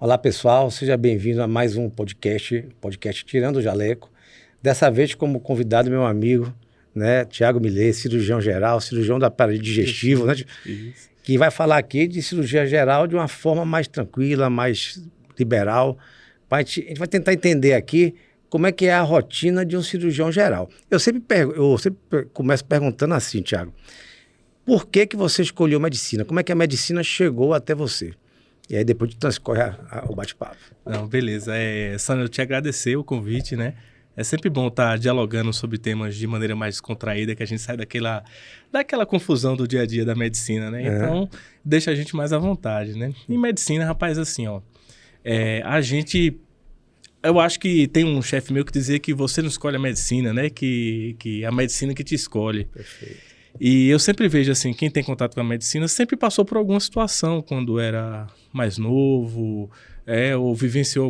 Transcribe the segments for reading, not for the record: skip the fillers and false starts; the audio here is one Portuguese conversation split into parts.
Olá pessoal, seja bem-vindo a mais um podcast Tirando o Jaleco. Dessa vez como convidado meu amigo, né, Thiago Millet, cirurgião geral, cirurgião do aparelho digestivo, né, Isso. que vai falar aqui de cirurgia geral de uma forma mais tranquila, mais liberal. A gente vai tentar entender aqui como é que é a rotina de um cirurgião geral. Eu sempre começo perguntando assim, Thiago, por que você escolheu medicina? Como é que a medicina chegou até você? E aí depois transcorre o bate-papo. Não, beleza. Sandra, eu te agradecer o convite, né? É sempre bom estar dialogando sobre temas de maneira mais descontraída, que a gente sai daquela confusão do dia a dia da medicina, né? Então, deixa a gente mais à vontade, né? Em medicina, rapaz, assim, ó, eu acho que tem um chefe meu que dizia que você não escolhe a medicina, né? Que a medicina que te escolhe. Perfeito. E eu sempre vejo, assim, quem tem contato com a medicina sempre passou por alguma situação quando era mais novo, ou vivenciou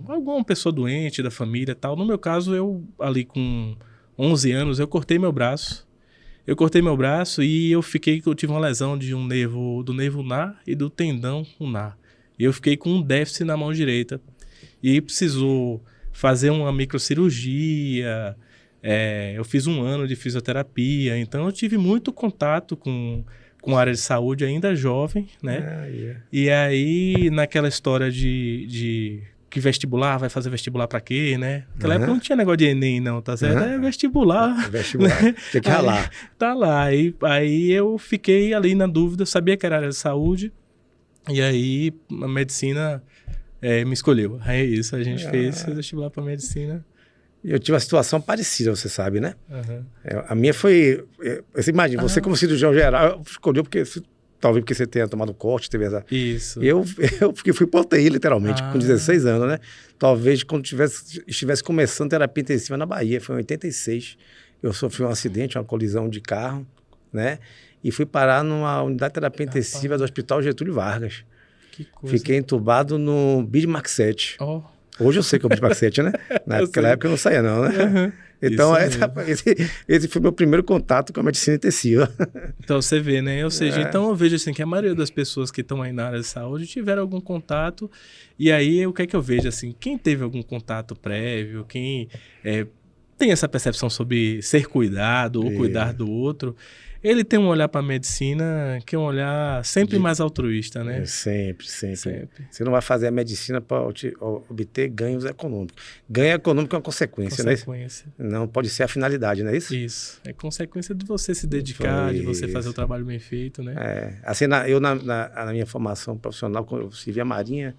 alguma pessoa doente da família e tal. No meu caso, eu ali com 11 anos, eu cortei meu braço. E eu tive uma lesão do nervo ulnar e do tendão ulnar. E eu fiquei com um déficit na mão direita. E precisou fazer uma microcirurgia. Eu fiz 1 ano de fisioterapia, então eu tive muito contato com a área de saúde ainda jovem, né? E aí, naquela história de que vestibular, vai fazer vestibular pra quê, né? Naquela época não tinha negócio de Enem, não, tá certo? É vestibular. Vestibular, tinha que ralar. Tá lá, aí eu fiquei ali na dúvida, sabia que era área de saúde, e aí a medicina me escolheu. Aí é isso, a gente fez vestibular pra medicina. Eu tive uma situação parecida, você sabe, né? Uhum. A minha foi... Você imagina, você como cirurgião geral, escolheu talvez porque você tenha tomado corte, teve essa... Isso. Eu fui pra UTI, literalmente, com 16 anos, né? Talvez quando estivesse começando terapia intensiva na Bahia, foi em 86. Eu sofri um acidente, uma colisão de carro, né? E fui parar numa unidade de terapia intensiva do Hospital Getúlio Vargas. Que coisa. Fiquei entubado no Bismarck 7. Oh. Hoje eu sei que é o Bismarck 7, né? Naquela época eu não saía, não, né? Uhum. Então, esse foi o meu primeiro contato com a medicina intensiva. Então, você vê, né? Ou seja, então eu vejo assim que a maioria das pessoas que estão aí na área de saúde tiveram algum contato. E aí, o que é que eu vejo? Assim, quem teve algum contato prévio, quem tem essa percepção sobre ser cuidado ou cuidar do outro, ele tem um olhar para a medicina que é um olhar sempre mais altruísta, né? Sempre. Você não vai fazer a medicina para obter ganhos econômicos. Ganho econômico é uma consequência, né? Não pode ser a finalidade, não é isso? Isso. É consequência de você se dedicar, de você fazer o trabalho bem feito, né? Assim, eu na minha formação profissional, quando eu servi a Marinha,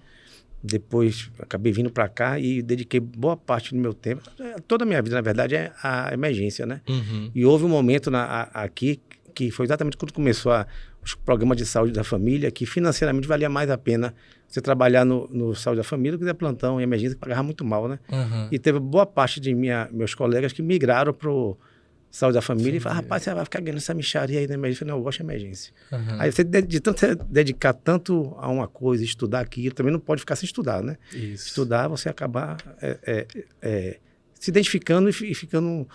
depois acabei vindo para cá e dediquei boa parte do meu tempo, toda a minha vida, na verdade, é a emergência, né? Uhum. E houve um momento aqui que foi exatamente quando começou os programas de saúde da família, que financeiramente valia mais a pena você trabalhar no saúde da família do que plantão e emergência, que pagava muito mal, né? Uhum. E teve boa parte de meus colegas que migraram para o saúde da família e falaram, rapaz, você vai ficar ganhando essa mixaria aí na emergência. Eu falei, não, eu gosto de emergência. Uhum. Aí você, de tanto você dedicar tanto a uma coisa, estudar aquilo, também não pode ficar sem estudar, né? Isso. Estudar, você acabar se identificando e ficando...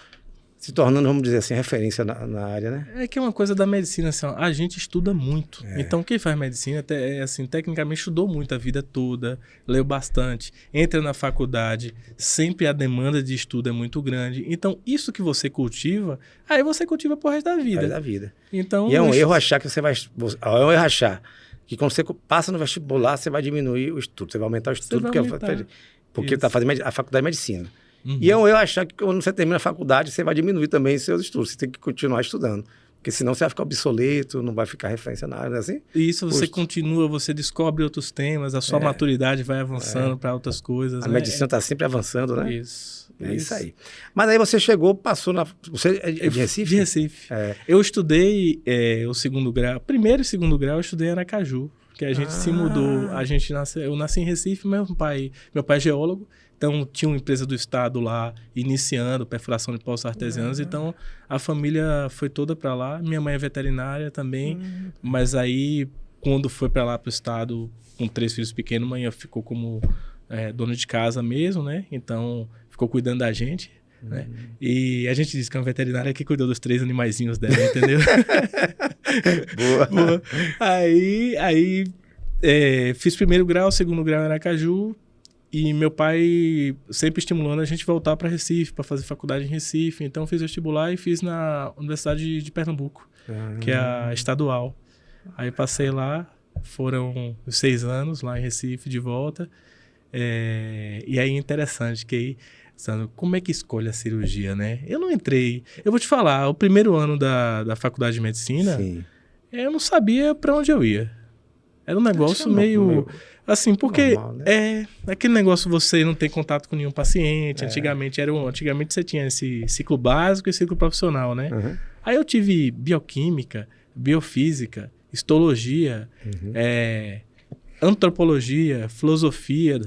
se tornando, vamos dizer assim, referência na área, né? É que é uma coisa da medicina, assim, ó, a gente estuda muito. Então, quem faz medicina, assim, tecnicamente estudou muito a vida toda, leu bastante, entra na faculdade, sempre a demanda de estudo é muito grande. Então, isso que você cultiva, aí você cultiva pro resto da vida. Resto da vida. Então, e é um erro achar que você vai... É um erro achar que quando você passa no vestibular, você vai diminuir o estudo, você vai aumentar o estudo, porque está fazendo a faculdade de medicina. Uhum. E eu achar que quando você termina a faculdade, você vai diminuir também seus estudos. Você tem que continuar estudando. Porque senão você vai ficar obsoleto, não vai ficar referência na área, não é assim? E isso você continua, você descobre outros temas, a sua maturidade vai avançando para outras coisas. A medicina está sempre avançando, né? Isso. Isso aí. Mas aí você chegou, passou na... Você é de Recife? De Recife. Eu estudei o segundo grau. Primeiro e segundo grau eu estudei em Aracaju. Que a gente se mudou. Eu nasci em Recife, meu pai é geólogo. Então, tinha uma empresa do estado lá, iniciando perfuração de poços artesianos. Então, a família foi toda para lá. Minha mãe é veterinária também. Mas aí, quando foi para lá, para o estado, com 3 filhos pequenos, mãe ficou como dona de casa mesmo, né? Então, ficou cuidando da gente. Né? E a gente diz que é uma veterinária que cuidou dos 3 animaizinhos dela, entendeu? Boa. Aí fiz primeiro grau, segundo grau em Aracaju, e meu pai sempre estimulando a gente voltar para Recife, para fazer faculdade em Recife. Então fiz vestibular e fiz na Universidade de Pernambuco, que é a estadual. Aí passei lá, foram 6 anos lá em Recife de volta. E aí é interessante que aí, como é que escolhe a cirurgia, né? Eu não entrei. Eu vou te falar, o primeiro ano da faculdade de medicina, Sim. eu não sabia para onde eu ia. Era um negócio meio assim, porque normal, né? aquele negócio você não tem contato com nenhum paciente. Antigamente você tinha esse ciclo básico e ciclo profissional, né? Uhum. Aí eu tive bioquímica, biofísica, histologia, antropologia, filosofia,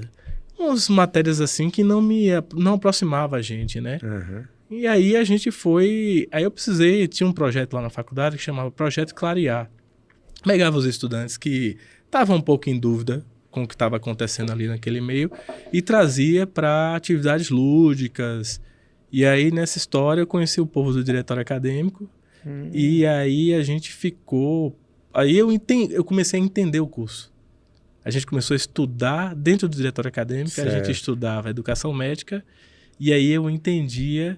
umas matérias assim que não aproximava a gente, né? Uhum. E aí aí eu tinha um projeto lá na faculdade que chamava Projeto Clarear. Pegava os estudantes que estavam um pouco em dúvida com o que estava acontecendo ali naquele meio e trazia para atividades lúdicas. E aí, nessa história, eu conheci o povo do diretório acadêmico e aí a gente ficou... Aí eu comecei a entender o curso. A gente começou a estudar dentro do diretório acadêmico, certo. A gente estudava educação médica e aí eu entendia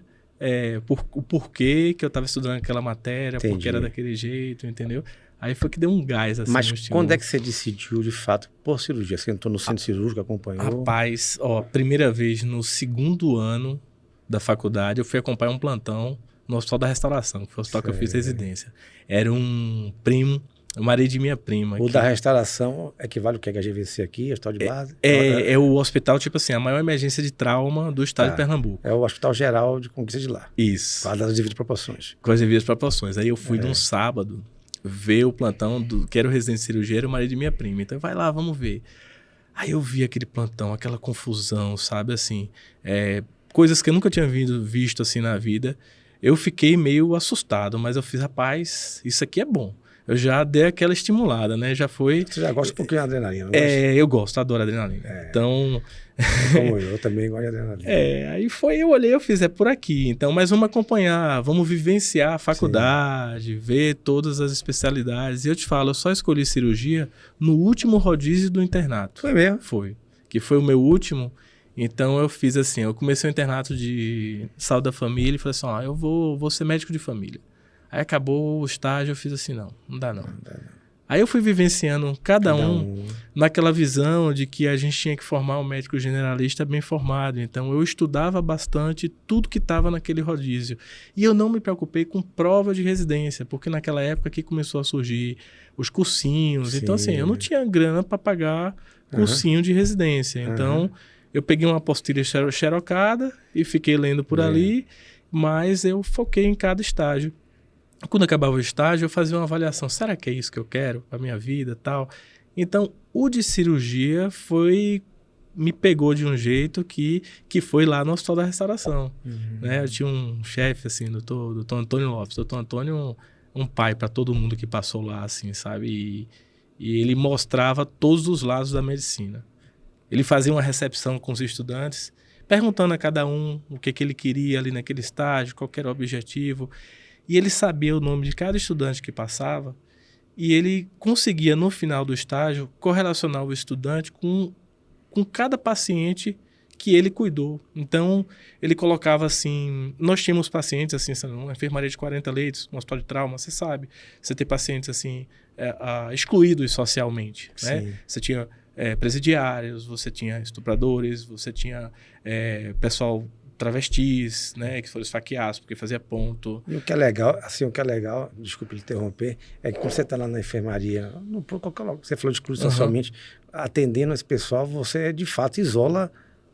o porquê que eu estava estudando aquela matéria, porque era daquele jeito, entendeu? Aí foi que deu um gás, assim. Mas quando é que você decidiu, de fato, por cirurgia? Você entrou no centro cirúrgico, acompanhou? Rapaz, primeira vez no segundo ano da faculdade, eu fui acompanhar um plantão no Hospital da Restauração, que foi o hospital que eu fiz residência. Era um primo, o marido de minha prima. O da Restauração equivale o que? HGVC aqui, hospital de base? É o hospital, tipo assim, a maior emergência de trauma do estado de Pernambuco. É o Hospital Geral de Conquista de lá. Isso. Com as devidas proporções. Com as devidas proporções. Aí eu fui num sábado ver o plantão que era o residente de cirurgia, era o marido de minha prima. Então, vai lá, vamos ver. Aí eu vi aquele plantão, aquela confusão, sabe, assim, coisas que eu nunca tinha visto assim na vida. Eu fiquei meio assustado, mas eu fiz, rapaz, isso aqui é bom. Eu já dei aquela estimulada, né? Já foi... Você já gosta um pouquinho de adrenalina, não eu gosto, adoro adrenalina. Então... Como eu também gosto de adrenalina. Aí eu olhei, eu fiz, por aqui. Então, mas vamos acompanhar, vamos vivenciar a faculdade, ver todas as especialidades. E eu te falo, eu só escolhi cirurgia no último rodízio do internato. Foi mesmo? Foi. Que foi o meu último. Então, eu fiz assim, eu comecei o internato de saúde da família e falei assim, eu vou ser médico de família. Aí acabou o estágio, eu fiz assim, não dá não. Aí eu fui vivenciando cada um naquela visão de que a gente tinha que formar um médico generalista bem formado. Então, eu estudava bastante tudo que estava naquele rodízio. E eu não me preocupei com prova de residência, porque naquela época que começou a surgir os cursinhos. Sim. Então, assim, eu não tinha grana para pagar cursinho de residência. Então, eu peguei uma apostila xerocada e fiquei lendo por ali, mas eu foquei em cada estágio. Quando acabava o estágio, eu fazia uma avaliação. Será que é isso que eu quero para minha vida e tal? Então, o de cirurgia me pegou de um jeito que foi lá no Hospital da Restauração. Né? Eu tinha um chefe, assim, doutor Antônio Lopes. Doutor Antônio, um pai para todo mundo que passou lá, assim, sabe? E ele mostrava todos os lados da medicina. Ele fazia uma recepção com os estudantes, perguntando a cada um o que ele queria ali naquele estágio, qual que era o objetivo. E ele sabia o nome de cada estudante que passava e ele conseguia, no final do estágio, correlacionar o estudante com cada paciente que ele cuidou. Então, ele colocava assim... Nós tínhamos pacientes, assim, uma enfermaria de 40 leitos, um hospital de trauma, você sabe. Você tem pacientes, assim, excluídos socialmente, né? Você tinha presidiários, você tinha estupradores, você tinha pessoal... travestis, né, que foram esfaqueados porque fazia ponto. E o que é legal, desculpe lhe interromper, é que quando você está lá na enfermaria, você falou de exclusão socialmente, atendendo esse pessoal, você de fato isola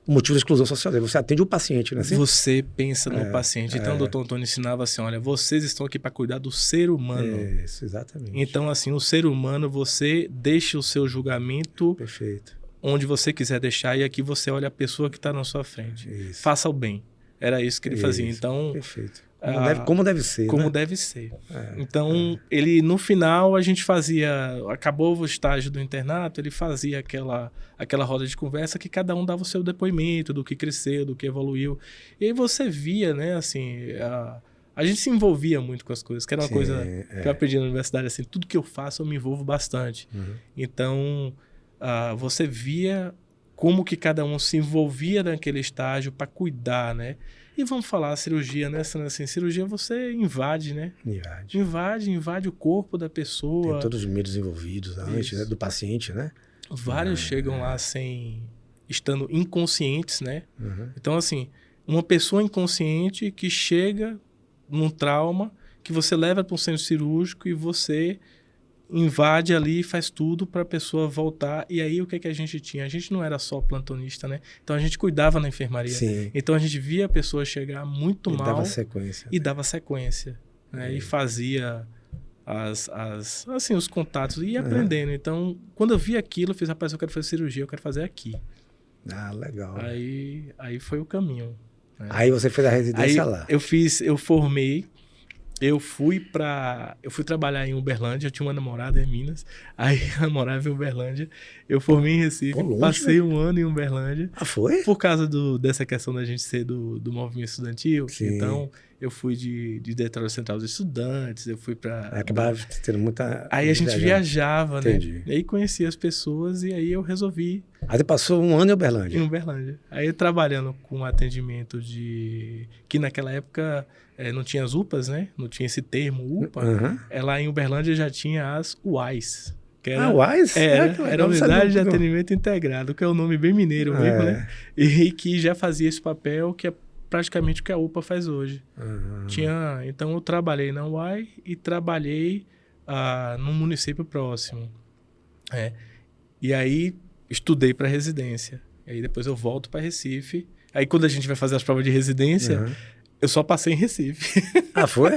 o motivo da exclusão social. Você atende o paciente, né? Assim? Você pensa no paciente. Então, o doutor Antônio ensinava assim, olha, vocês estão aqui para cuidar do ser humano. Isso, exatamente. Então, assim, o ser humano, você deixa o seu julgamento... Perfeito. Onde você quiser deixar, e aqui você olha a pessoa que está na sua frente. Isso. Faça o bem. Era isso que ele fazia. Então, perfeito. Como deve ser. Como né? deve ser. Então, ele, no final, a gente fazia... Acabou o estágio do internato, ele fazia aquela roda de conversa que cada um dava o seu depoimento do que cresceu, do que evoluiu. E aí você via, né, assim... A gente se envolvia muito com as coisas, que era uma coisa que eu aprendi na universidade, assim, tudo que eu faço eu me envolvo bastante. Então... você via como que cada um se envolvia naquele estágio para cuidar, né? E vamos falar, a cirurgia, né? Assim, cirurgia você invade, né? Invade o corpo da pessoa. Tem todos os medos envolvidos antes, né? Do paciente, né? Vários chegam lá estando inconscientes, né? Então, assim, uma pessoa inconsciente que chega num trauma, que você leva para um centro cirúrgico e você invade ali e faz tudo para a pessoa voltar. E aí, o que a gente tinha? A gente não era só plantonista, né? Então, a gente cuidava na enfermaria. Sim. Então, a gente via a pessoa chegar muito mal. E dava sequência. Né? E fazia assim, os contatos. E ia aprendendo. Então, quando eu vi aquilo, eu fiz, rapaz, eu quero fazer cirurgia, eu quero fazer aqui. Legal. Aí foi o caminho. Né? Aí você fez a residência lá. Eu formei. Eu fui trabalhar em Uberlândia, eu tinha uma namorada em Minas, aí eu morava em Uberlândia, eu formei em Recife, longe, passei um ano em Uberlândia. Foi? Por causa dessa questão da gente ser do movimento estudantil. Sim. Então, eu fui de diretório central dos estudantes, eu fui para... Acabava tendo muita... Aí a gente viajava, Entendi. né? E aí conhecia as pessoas e aí eu resolvi... Aí você passou um ano em Uberlândia? Em Uberlândia. Aí trabalhando com atendimento que naquela época... não tinha as UPAs, né? Não tinha esse termo UPA. Lá em Uberlândia já tinha as UAIs. UAIs? Era Unidade de Atendimento Integrado, que é um nome bem mineiro mesmo, né? E que já fazia esse papel que é praticamente o que a UPA faz hoje. Então eu trabalhei na UAI e trabalhei num município próximo. E aí estudei para residência. E aí depois eu volto para Recife. Aí quando a gente vai fazer as provas de residência... Eu só passei em Recife. Foi?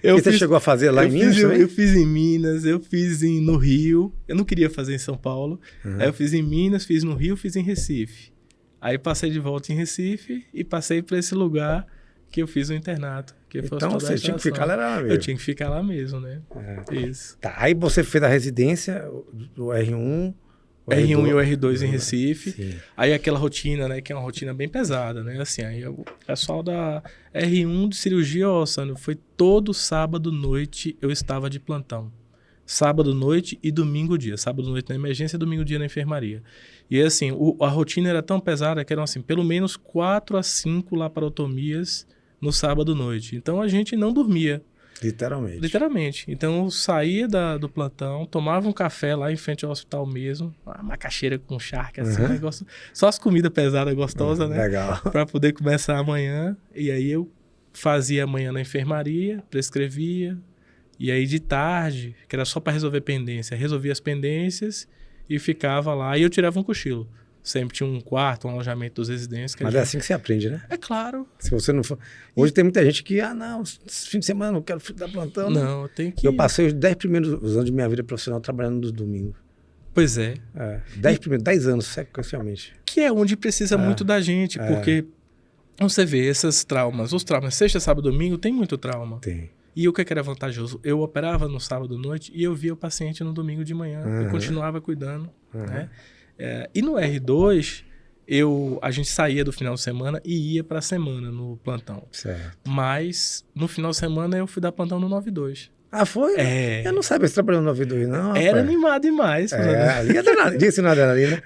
Você chegou a fazer lá em Minas? Eu fiz em Minas, eu fiz no Rio. Eu não queria fazer em São Paulo. Aí eu fiz em Minas, fiz no Rio, fiz em Recife. Aí passei de volta em Recife e passei para esse lugar que eu fiz o internato. Então você tinha que ficar lá mesmo? Eu tinha que ficar lá mesmo, né? Isso. Tá, aí você fez a residência do R1... R1 e o R2 em Recife. Sim. Aí aquela rotina, né? Que é uma rotina bem pesada, né? Assim, aí o pessoal da R1 de cirurgia, Sandro, foi todo sábado noite eu estava de plantão. Sábado noite e domingo dia. Sábado noite na emergência e domingo dia na enfermaria. E assim, a rotina era tão pesada que eram assim, pelo menos 4 a 5 laparotomias no sábado noite. Então a gente não dormia. Literalmente. Então eu saía do plantão, tomava um café lá em frente ao hospital mesmo, uma macaxeira com charque, assim, um negócio. Só as comidas pesadas, gostosas, né? Legal. Pra poder começar amanhã. E aí eu fazia amanhã na enfermaria, prescrevia. E aí de tarde, que era só pra resolver pendência, resolvia as pendências e ficava lá. E eu tirava um cochilo. Sempre tinha um quarto, um alojamento dos residentes. Mas é assim que você aprende, né? É claro. Se você não for... Hoje tem muita gente que, não, fim de semana não quero dar plantão. Não, eu tenho que... Eu passei os 10 primeiros anos de minha vida profissional trabalhando nos domingos. Pois é. 10 anos, sequencialmente. Que é onde precisa muito da gente, porque você vê os traumas, sexta, sábado, domingo, tem muito trauma. Tem. E o que era vantajoso? Eu operava no sábado à noite e eu via o paciente no domingo de manhã. Eu continuava cuidando, né? E no R2, a gente saía do final de semana e ia para a semana no plantão. Certo. Mas no final de semana eu fui dar plantão no 92. Foi? Eu não sabia se trabalhou no 92, não. Era animado demais. Ali disse na adrenalina.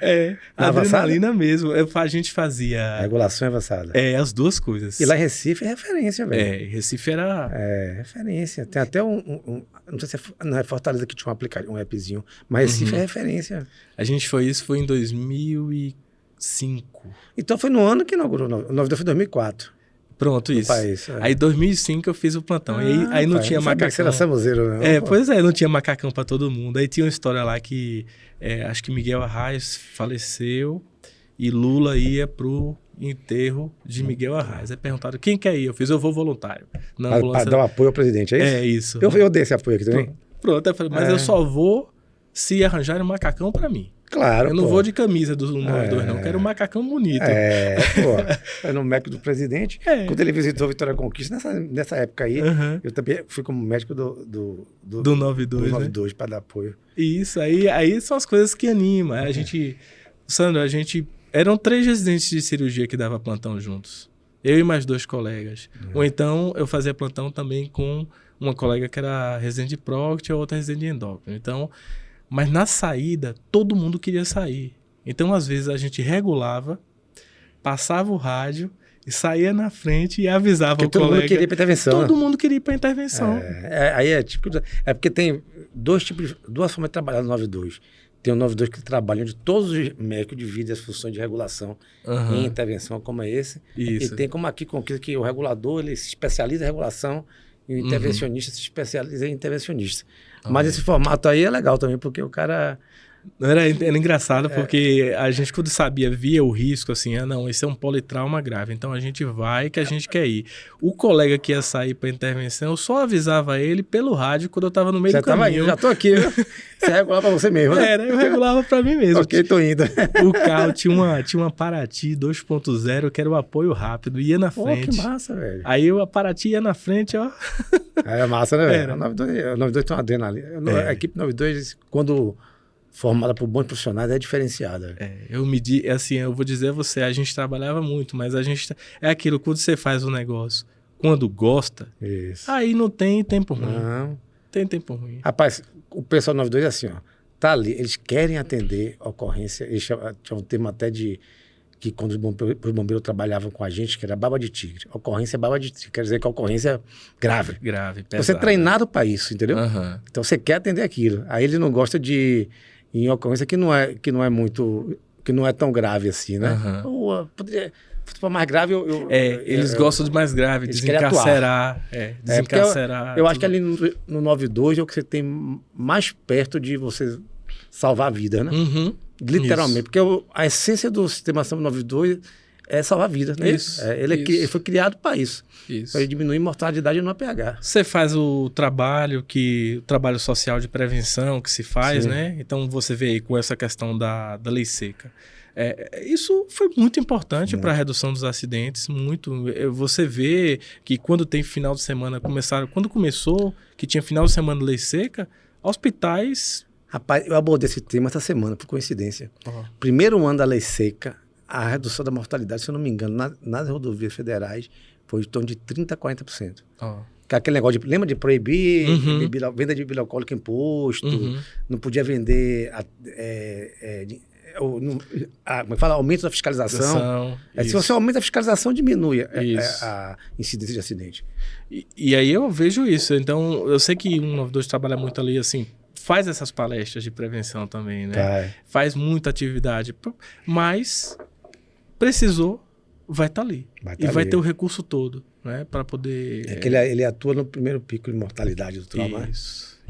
Adrenalina mesmo. A gente fazia... Regulação avançada. As duas coisas. E lá em Recife é referência, velho. Recife era... referência. Tem até não sei se não é Fortaleza que tinha um aplicativo, um appzinho, mas Recife é referência. Isso foi em 2005. Então foi no ano que inaugurou. O 92 foi 2004. Pronto, isso. País, Aí em 2005 eu fiz o plantão. Aí não tinha macacão. Você era samuzeiro, não? Pois é, não tinha macacão pra todo mundo. Aí tinha uma história lá que acho que Miguel Arraes faleceu e Lula ia pro enterro de Miguel Arraes. Aí perguntaram, quem quer ir? Eu vou voluntário. Para dar um apoio ao presidente, é isso? É isso. Eu dei esse apoio aqui também. Pronto, eu falei, mas eu só vou se arranjarem um macacão pra mim. Claro, eu não vou de camisa do 92, não. Quero um macacão bonito. Foi no médico do presidente. Quando ele visitou Vitória Conquista, nessa época aí, eu também fui como médico do 92 para dar apoio. Isso, aí são as coisas que animam. Sandro, eram 3 residentes de cirurgia que dava plantão juntos. Eu e mais 2 colegas. Ou então, eu fazia plantão também com uma colega que era residente de próctese e a outra residente de endócrino. Então... Mas na saída, todo mundo queria sair. Então, às vezes, a gente regulava, passava o rádio e saía na frente e avisava o colega. Todo mundo queria ir para intervenção. Todo mundo queria ir para intervenção. Aí é tipo... É porque tem duas formas de trabalhar no 92. Tem o 92 que trabalha onde todos os médicos dividem as funções de regulação em intervenção, como é esse. Isso. E tem como aqui, que o regulador ele se especializa em regulação e o intervencionista se especializa em intervencionista. Mas esse formato aí é legal também, porque o cara... Era engraçado porque a gente, quando via o risco, assim, não, esse é um politrauma grave, então a gente vai que a gente quer ir. O colega que ia sair para intervenção, eu só avisava ele pelo rádio quando eu estava no meio do caminho. Eu já tô aqui, viu? Você regulava para você mesmo, né? Eu regulava para mim mesmo. Ok, tô indo. O carro tinha uma Paraty 2.0, que era o apoio rápido, ia na frente. Que massa, velho. Aí a Paraty ia na frente, ó. Aí é massa, né, velho? O 92 tem uma adrenalina. A equipe 92, quando... formada por bons profissionais, é diferenciada. Eu vou dizer a você, a gente trabalhava muito, mas a gente... É aquilo, quando você faz um negócio, quando gosta, aí não tem tempo ruim. Não. Tem tempo ruim. Rapaz, o pessoal 92 é assim, ó, tá ali, eles querem atender a ocorrência, eles tinham um termo até de... que quando os bombeiros trabalhavam com a gente, que era baba de tigre. Ocorrência é baba de tigre, quer dizer que a ocorrência é grave. Grave, pesado. Você é treinado para isso, entendeu? Então você quer atender aquilo. Aí ele não gosta de... em ocorrência que não é muito, que não é tão grave assim, né? Poderia, se for mais grave, eles gostam de mais grave, desencarcerar. Desencarcerar. Eu acho que ali no 92 é o que você tem mais perto de você salvar a vida, né? Literalmente. Isso. Porque a essência do sistema SAMU 92 é salvar a vida, né? Ele foi criado para isso. Para ele diminuir a mortalidade no APH. Você faz o trabalho social de prevenção que se faz, né? Então você vê aí com essa questão da lei seca. Isso foi muito importante para a redução dos acidentes. Você vê que quando tem final de semana, quando começou, que tinha final de semana de lei seca, hospitais... Rapaz, eu abordei esse tema essa semana, por coincidência. Primeiro ano da lei seca, a redução da mortalidade, se eu não me engano, nas rodovias federais, foi em torno de 30% a 40%. Que aquele negócio lembra de proibir venda de bebida alcoólica em posto, não podia vender... como é que fala? Aumento da fiscalização. Se você aumenta a fiscalização, diminui a incidência de acidente. E aí eu vejo isso. Então, eu sei que o 192 trabalha muito ali, assim, faz essas palestras de prevenção também, né? Faz muita atividade, mas precisou, vai estar ali. Vai ter o recurso todo, né? Para poder... ele atua no primeiro pico de mortalidade do trauma.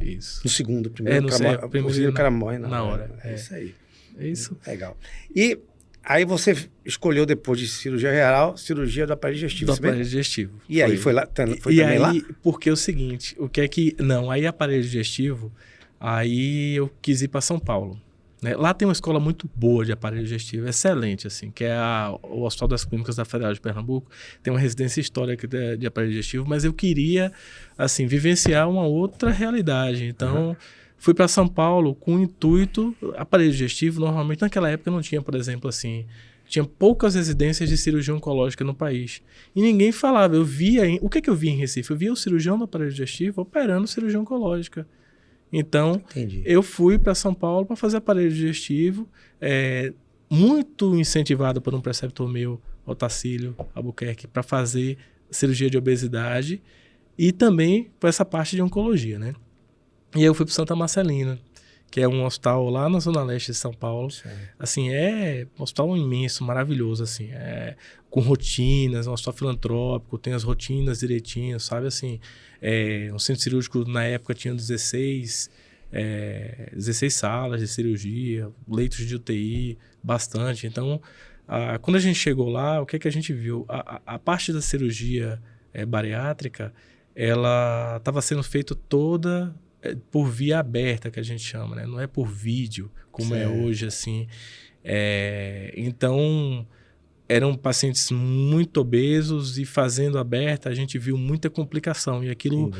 Isso. No segundo, primeiro o cara morre na hora. É isso aí. Isso. Legal. E aí você escolheu, depois de cirurgia geral, cirurgia do aparelho digestivo. Do aparelho digestivo. E aí, foi também lá? Porque é o seguinte, aí aparelho digestivo, aí eu quis ir para São Paulo. Né? Lá tem uma escola muito boa de aparelho digestivo, excelente, assim, que é o Hospital das Clínicas da Federal de Pernambuco. Tem uma residência histórica de aparelho digestivo, mas eu queria, assim, vivenciar uma outra realidade. Então... Fui para São Paulo com o intuito, aparelho digestivo, normalmente naquela época não tinha, por exemplo, assim, tinha poucas residências de cirurgia oncológica no país. E ninguém falava, o que eu via em Recife? Eu via o cirurgião do aparelho digestivo operando cirurgia oncológica. Então, eu fui para São Paulo para fazer aparelho digestivo, muito incentivado por um preceptor meu, Otacílio Albuquerque, para fazer cirurgia de obesidade e também para essa parte de oncologia, né? E aí eu fui para Santa Marcelina, que é um hospital lá na Zona Leste de São Paulo. Assim, é um hospital imenso, maravilhoso, assim. Com rotinas, um hospital filantrópico, tem as rotinas direitinhas, sabe? Assim, um centro cirúrgico, na época, tinha 16 salas de cirurgia, leitos de UTI, bastante. Então, quando a gente chegou lá, o que a gente viu? A parte da cirurgia bariátrica, ela estava sendo feita toda... por via aberta, que a gente chama, né? Não é por vídeo, como é hoje, assim. Então, eram pacientes muito obesos e fazendo aberta, a gente viu muita complicação. E aquilo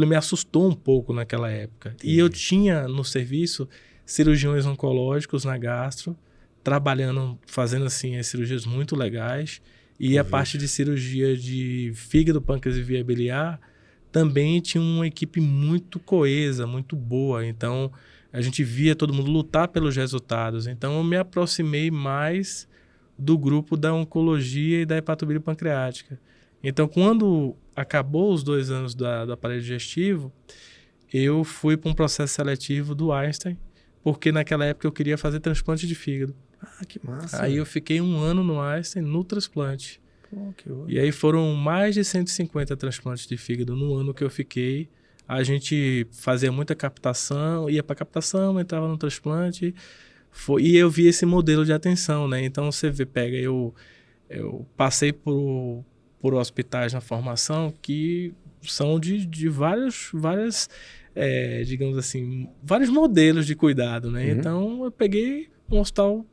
me assustou um pouco naquela época. E eu tinha no serviço cirurgiões oncológicos na gastro, trabalhando, fazendo assim, as cirurgias muito legais. E a parte de cirurgia de fígado, pâncreas e via biliar, também tinha uma equipe muito coesa, muito boa. Então, a gente via todo mundo lutar pelos resultados. Então, eu me aproximei mais do grupo da oncologia e da hepatobilia pancreática. Então, quando acabou os 2 anos do aparelho digestivo, eu fui para um processo seletivo do Einstein, porque naquela época eu queria fazer transplante de fígado. Ah, que massa. Aí eu fiquei 1 ano no Einstein no transplante. Pô, que ótimo. E aí foram mais de 150 transplantes de fígado no ano que eu fiquei. A gente fazia muita captação, ia para captação, entrava no transplante. E eu vi esse modelo de atenção, né? Então você pega, eu passei por hospitais na formação que são de várias digamos assim, vários modelos de cuidado, né? Então eu peguei um hospital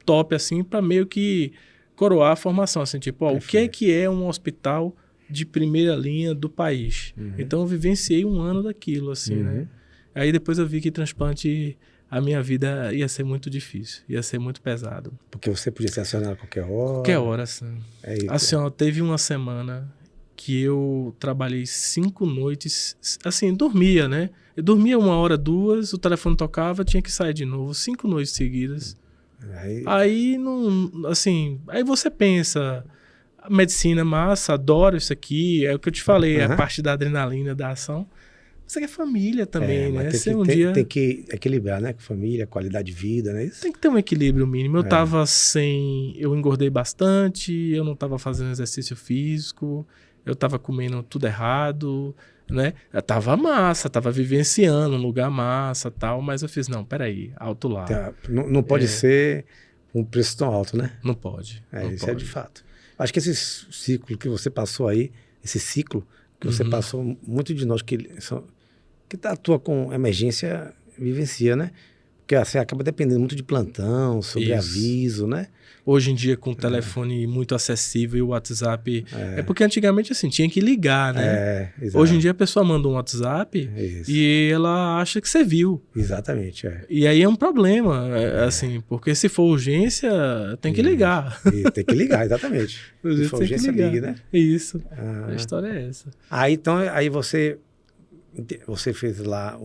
top, assim, para meio que coroar a formação, assim, tipo, ó, o que é um hospital de primeira linha do país? Então eu vivenciei 1 ano daquilo, assim, né? Aí depois eu vi que transplante, a minha vida ia ser muito difícil, ia ser muito pesado. Porque você podia ser acionado a qualquer hora. Qualquer hora, assim. É isso. Assim, ó, teve uma semana que eu trabalhei 5 noites, assim, dormia, né? Eu dormia 1 hora, 2, o telefone tocava, tinha que sair de novo, 5 noites seguidas. Aí, não, assim, aí você pensa, a medicina é massa, adoro isso aqui, é o que eu te falei, a parte da adrenalina, da ação. Você quer família também, né? Tem que equilibrar, né? Com família, qualidade de vida, não é isso? Tem que ter um equilíbrio mínimo. Eu engordei bastante, eu não estava fazendo exercício físico, eu estava comendo tudo errado, né? Eu tava massa, tava vivenciando um lugar massa, tal, mas eu fiz, não, peraí, alto lá. Não pode ser um preço tão alto, né? Não pode. Isso é de fato. Acho que esse ciclo que você passou aí, você passou, muito de nós que atua com emergência vivencia, né? Porque você acaba dependendo muito de plantão, sobre aviso, né? Hoje em dia, com o telefone muito acessível e o WhatsApp... É porque antigamente, assim, tinha que ligar, né? Hoje em dia, a pessoa manda um WhatsApp e ela acha que você viu. Exatamente, E aí é um problema, assim, porque se for urgência, tem que ligar. Tem que ligar, exatamente. Se for urgência, ligue, né? Isso. A história é essa. Aí você fez lá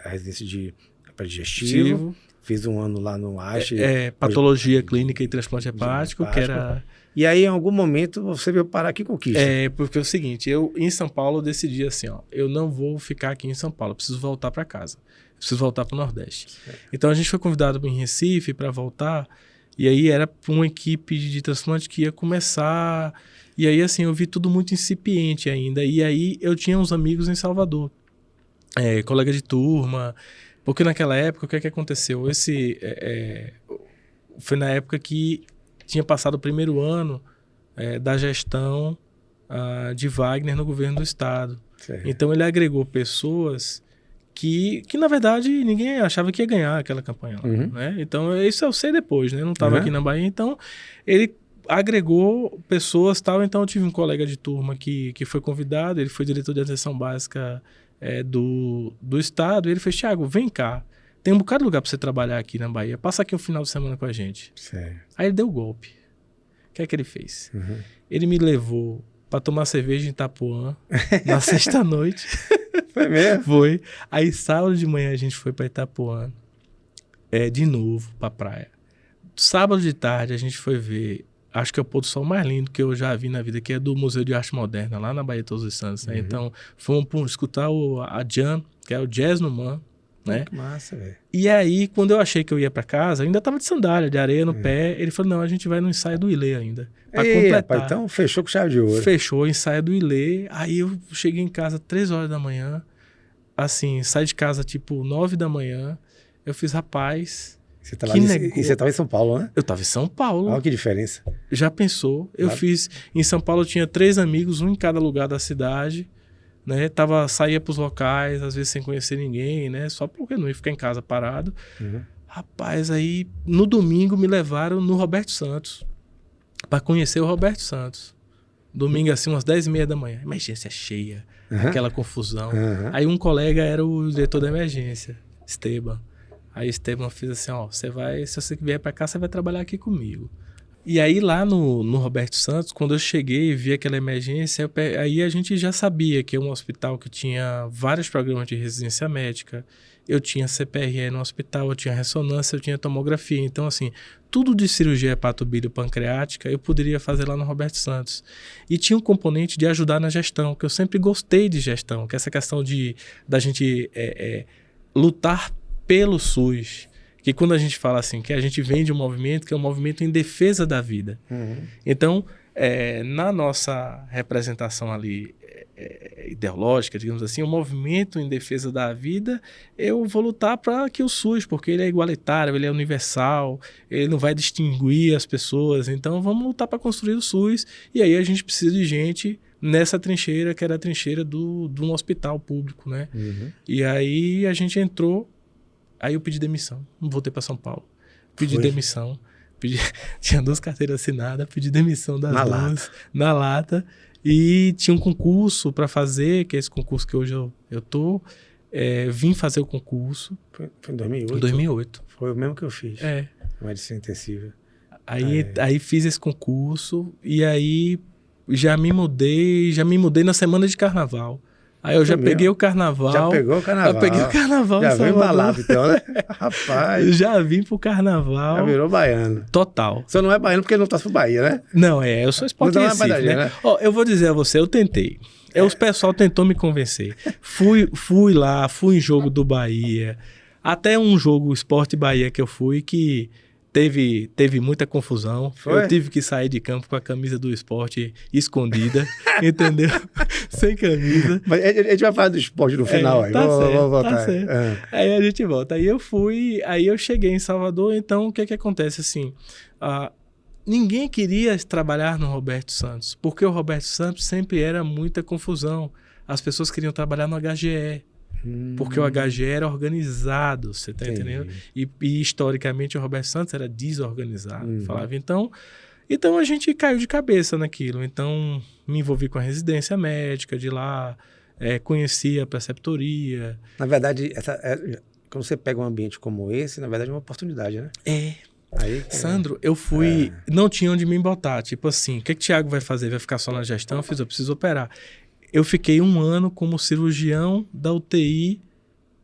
a residência de aparelho digestivo. Fiz 1 ano lá no ASH. Patologia clínica e transplante hepático, que era... E aí, em algum momento, você veio parar aqui com o Conquista. Porque é o seguinte, eu em São Paulo decidi assim, ó, eu não vou ficar aqui em São Paulo, eu preciso voltar para casa. Eu preciso voltar para o Nordeste. Então, a gente foi convidado em Recife para voltar, e aí era uma equipe de transplante que ia começar... E aí, assim, eu vi tudo muito incipiente ainda. E aí, eu tinha uns amigos em Salvador, colega de turma... Porque naquela época, o que aconteceu? Foi na época que tinha passado o primeiro ano da gestão de Wagner no governo do estado. Certo. Então ele agregou pessoas que na verdade ninguém achava que ia ganhar aquela campanha lá, né? Então isso eu sei depois, né? Não estava aqui na Bahia, então ele agregou pessoas, tal. Então eu tive um colega de turma que foi convidado, ele foi diretor de atenção básica do estado, e ele fez, Thiago, vem cá, tem um bocado de lugar para você trabalhar aqui na Bahia, passa aqui um final de semana com a gente. Certo. Aí ele deu o golpe. O que é que ele fez? Ele me levou para tomar cerveja em Itapuã na sexta-noite. Foi mesmo? Foi. Aí sábado de manhã a gente foi para Itapuã, de novo para praia. Sábado de tarde a gente foi ver, acho que é o pôr do sol mais lindo que eu já vi na vida, que é do Museu de Arte Moderna, lá na Bahia de Todos os Santos. Né? Então, fomos escutar a Jam, que é o Jazz no Man, né? Que massa, velho. E aí, quando eu achei que eu ia para casa, ainda tava de sandália, de areia no pé. Ele falou, não, a gente vai no ensaio do Ilê ainda, para completar. Rapaz, então fechou com chave de ouro. Fechou o ensaio do Ilê. Aí eu cheguei em casa 3 horas da manhã, assim, saí de casa tipo 9 da manhã. Eu fiz, rapaz... E você estava em São Paulo, né? Eu estava em São Paulo. Olha que diferença. Já pensou? Eu fiz... Em São Paulo eu tinha 3 amigos, um em cada lugar da cidade, né? Saía para os locais, às vezes sem conhecer ninguém, né? Só porque não ia ficar em casa parado. Rapaz, aí no domingo me levaram no Roberto Santos, para conhecer o Roberto Santos. Domingo, assim, umas 10h30 da manhã. Emergência cheia, aquela confusão. Aí um colega era o diretor da emergência, Esteban. Aí Esteban fez assim, ó, se você vier pra cá, você vai trabalhar aqui comigo. E aí lá no Roberto Santos, quando eu cheguei e vi aquela emergência, aí a gente já sabia que é um hospital que tinha vários programas de residência médica, eu tinha CPRE no hospital, eu tinha ressonância, eu tinha tomografia. Então, assim, tudo de cirurgia hepatobilio-pancreática eu poderia fazer lá no Roberto Santos. E tinha um componente de ajudar na gestão, que eu sempre gostei de gestão, que é essa questão da gente lutar pelo SUS. Que quando a gente fala assim, que a gente vem de um movimento que é um movimento em defesa da vida. Então, na nossa representação ali ideológica, digamos assim, o movimento em defesa da vida, eu vou lutar para que o SUS, porque ele é igualitário, ele é universal, ele não vai distinguir as pessoas, então vamos lutar para construir o SUS, e aí a gente precisa de gente nessa trincheira, que era a trincheira de um hospital público, né? E aí a gente entrou, aí eu pedi demissão, não voltei para São Paulo, pedi demissão, tinha 2 carteiras assinadas, pedi demissão das duas, na lata, e tinha um concurso para fazer, que é esse concurso que hoje eu tô, vim fazer o concurso. Foi em 2008? Em 2008. Foi o mesmo que eu fiz. Medicina intensiva. Aí fiz esse concurso, e aí já me mudei na semana de carnaval. Aí eu já peguei o carnaval. Já pegou o carnaval. Já peguei o carnaval. Já veio embalado, então, né? Rapaz. Já vim pro carnaval. Já virou baiano. Total. Você não é baiano porque ele não torce pro Bahia, né? Não, eu sou Sport Recife, né? Eu vou dizer a você, eu tentei. O pessoal tentou me convencer. Fui lá, fui em jogo do Bahia. Até um jogo Sport Bahia que eu fui que teve muita confusão. Foi? Eu tive que sair de campo com a camisa do esporte escondida, entendeu? Sem camisa. Mas a gente vai falar do esporte no final aí. Vamos voltar. Tá certo. Aí a gente volta. Aí eu cheguei em Salvador, então o que acontece assim? Ninguém queria trabalhar no Roberto Santos, porque o Roberto Santos sempre era muita confusão. As pessoas queriam trabalhar no HGE. Porque o HGE era organizado, você tá entendendo? E historicamente o Roberto Santos era desorganizado. Falava, então a gente caiu de cabeça naquilo. Então me envolvi com a residência médica de lá, conheci a preceptoria. Na verdade, quando você pega um ambiente como esse, na verdade é uma oportunidade, né? Aí, Sandro, eu fui, não tinha onde me botar. Tipo assim, o que Thiago vai fazer? Vai ficar só na gestão? Eu preciso operar. Eu fiquei 1 ano como cirurgião da UTI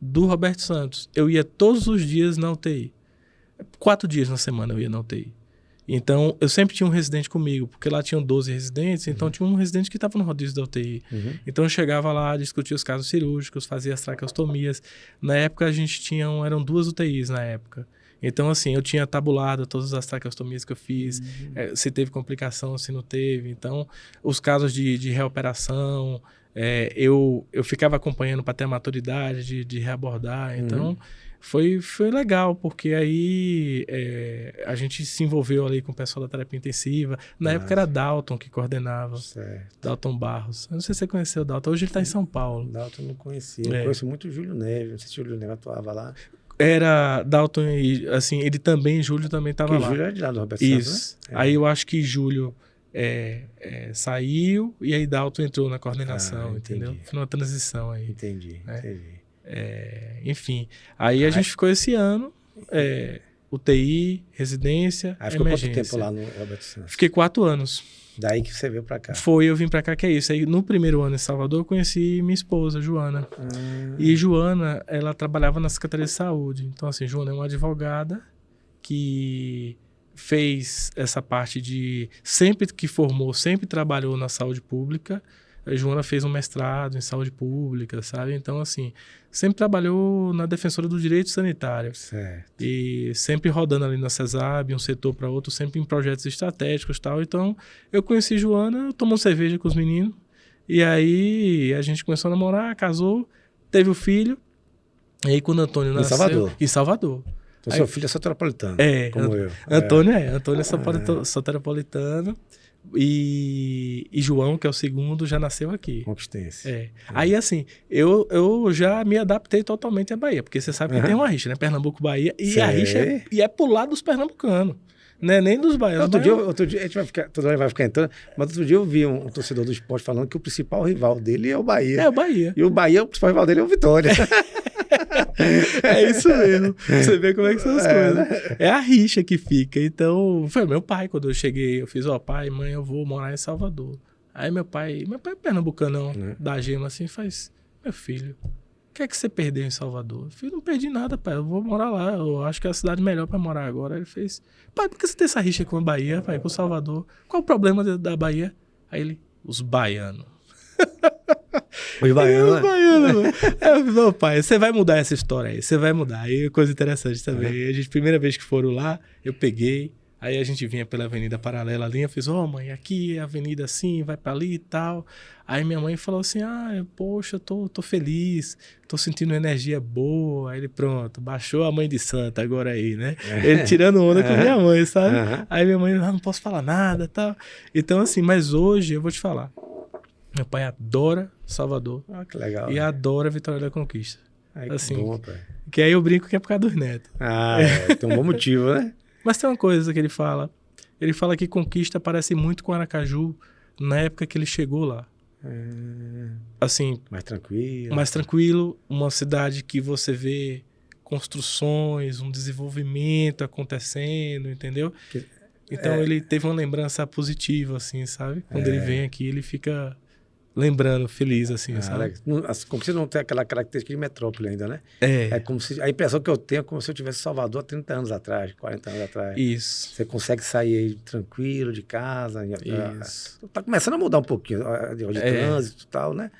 do Roberto Santos. Eu ia todos os dias na UTI. 4 dias na semana eu ia na UTI. Então, eu sempre tinha um residente comigo, porque lá tinham 12 residentes, então tinha um residente que estava no rodízio da UTI. Então, eu chegava lá, discutia os casos cirúrgicos, fazia as traqueostomias. Na época, eram 2 UTIs na época. Então, assim, eu tinha tabulado todas as traqueostomias que eu fiz, se teve complicação, se não teve. Então, os casos de reoperação, eu ficava acompanhando para ter a maturidade de reabordar. Então, foi legal, porque aí a gente se envolveu ali com o pessoal da terapia intensiva. Na época era Dalton que coordenava. Certo. Dalton Barros. Eu não sei se você conheceu o Dalton. Hoje ele está em São Paulo. Dalton não conhecia. Eu conheço muito o Júlio Neves. Não sei se o Júlio Neves atuava lá. Era Dalton e, assim, Júlio também estava lá. Júlio era de lá do Roberto Santos, né? Aí eu acho que Júlio saiu e aí Dalton entrou na coordenação, entendeu? Foi uma transição aí. Entendi. Enfim, aí a gente ficou esse ano, UTI, residência, aí ficou emergência. quanto tempo lá no Roberto Santos? Fiquei 4 anos. Daí que você veio pra cá? Eu vim pra cá, que é isso. Aí no primeiro ano em Salvador eu conheci minha esposa, Joana. E Joana, ela trabalhava na Secretaria de Saúde. Então, assim, Joana é uma advogada que fez essa parte de... Sempre que formou, sempre trabalhou na saúde pública. A Joana fez um mestrado em saúde pública, sabe? Então, assim, sempre trabalhou na defensora do direito sanitário. Certo. E sempre rodando ali na CESAB, um setor para outro, sempre em projetos estratégicos e tal. Então, eu conheci Joana, tomou cerveja com os meninos. E aí, a gente começou a namorar, casou, teve o filho. E aí, quando o Antônio nasceu... Em Salvador. Então, seu filho é soteropolitano, como eu. Antônio é soteropolitano. E João, que é o segundo, já nasceu aqui. Conquistense. Aí, assim, eu já me adaptei totalmente à Bahia, porque você sabe que tem uma rixa, né? Pernambuco, Bahia, e a rixa é pro lado dos pernambucanos, né? Nem dos baianos. Outro dia, a gente vai ficar entrando, mas outro dia eu vi um torcedor do esporte falando que o principal rival dele é o Bahia. É o Bahia. E o Bahia, o principal rival dele é o Vitória. É isso mesmo. Você vê como é que são as coisas. Né? É a rixa que fica. Então, foi meu pai, quando eu cheguei, eu fiz, pai, mãe, eu vou morar em Salvador. Aí meu pai é pernambucanão, da gema assim, faz, meu filho, o que é que você perdeu em Salvador? Filho, não perdi nada, pai, eu vou morar lá, eu acho que é a cidade melhor pra morar agora. Ele fez, pai, por que você tem essa rixa com a Bahia, pai, com Salvador? Qual o problema da Bahia? Aí ele, os baianos. Os baianos, Meu pai, você vai mudar essa história aí, você vai mudar. Aí, coisa interessante também. A gente, primeira vez que foram lá, eu peguei, aí a gente vinha pela avenida paralela ali, eu fiz, mãe, aqui é a avenida assim, vai pra ali e tal. Aí minha mãe falou assim, poxa, tô feliz, tô sentindo energia boa. Aí ele, pronto, baixou a mãe de santa agora aí, né? Ele tirando onda com minha mãe, sabe? Aí minha mãe, não posso falar nada e tal. Então assim, mas hoje eu vou te falar, meu pai adora Salvador. Que legal. E adora Vitória da Conquista. Assim, que bom, pai. Que aí eu brinco que é por causa dos netos. Tem um bom motivo, né? Mas tem uma coisa que ele fala. Ele fala que Conquista parece muito com Aracaju na época que ele chegou lá. Assim, mais tranquilo, uma cidade que você vê construções, um desenvolvimento acontecendo, entendeu? Então ele teve uma lembrança positiva, assim, sabe? Quando ele vem aqui, ele fica lembrando, feliz, assim, sabe? Como se não tem aquela característica de metrópole ainda, né? É como se, a impressão que eu tenho é como se eu tivesse em Salvador há 30 anos atrás, 40 anos atrás. Isso. Você consegue sair aí tranquilo de casa. Isso. Tá começando a mudar um pouquinho de trânsito e tal, né?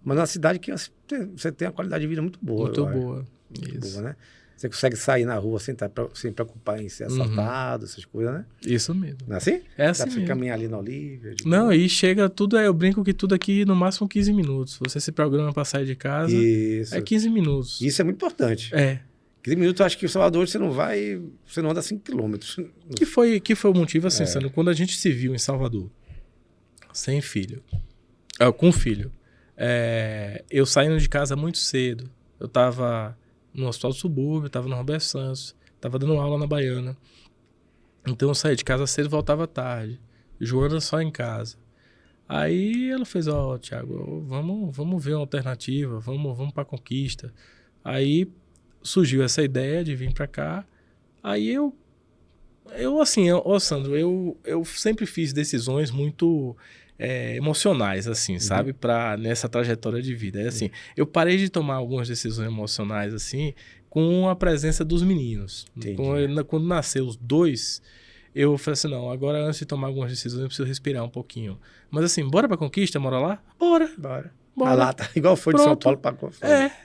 Mas é uma cidade que você tem uma qualidade de vida muito boa. Muito boa. Muito boa, né? Você consegue sair na rua sem preocupar em ser assaltado, essas coisas, né? Isso mesmo. Não é assim? É assim Dá pra você mesmo. caminhar ali na Olívia. Não, e chega tudo, eu brinco que tudo aqui no máximo 15 minutos. Você se programa pra sair de casa, Isso. é 15 minutos. Isso é muito importante. 15 minutos, eu acho que em Salvador você não anda 5 quilômetros. Que foi o motivo, assim, Sandro, quando a gente se viu em Salvador, sem filho, com filho, eu saindo de casa muito cedo, eu tava no Hospital do Subúrbio, tava no Roberto Santos, tava dando aula na Baiana. Então eu saía de casa cedo e voltava tarde. Joana só em casa. Aí ela fez, Thiago, vamos ver uma alternativa, vamos pra Conquista. Aí surgiu essa ideia de vir pra cá. Aí Sandro, eu sempre fiz decisões muito emocionais, assim, sabe? Nessa trajetória de vida. Assim, eu parei de tomar algumas decisões emocionais, assim, com a presença dos meninos. Quando nasceu os dois, eu falei assim, não, agora antes de tomar algumas decisões, eu preciso respirar um pouquinho. Mas assim, bora pra Conquista, morar lá? Bora. A lata, igual foi de São Paulo para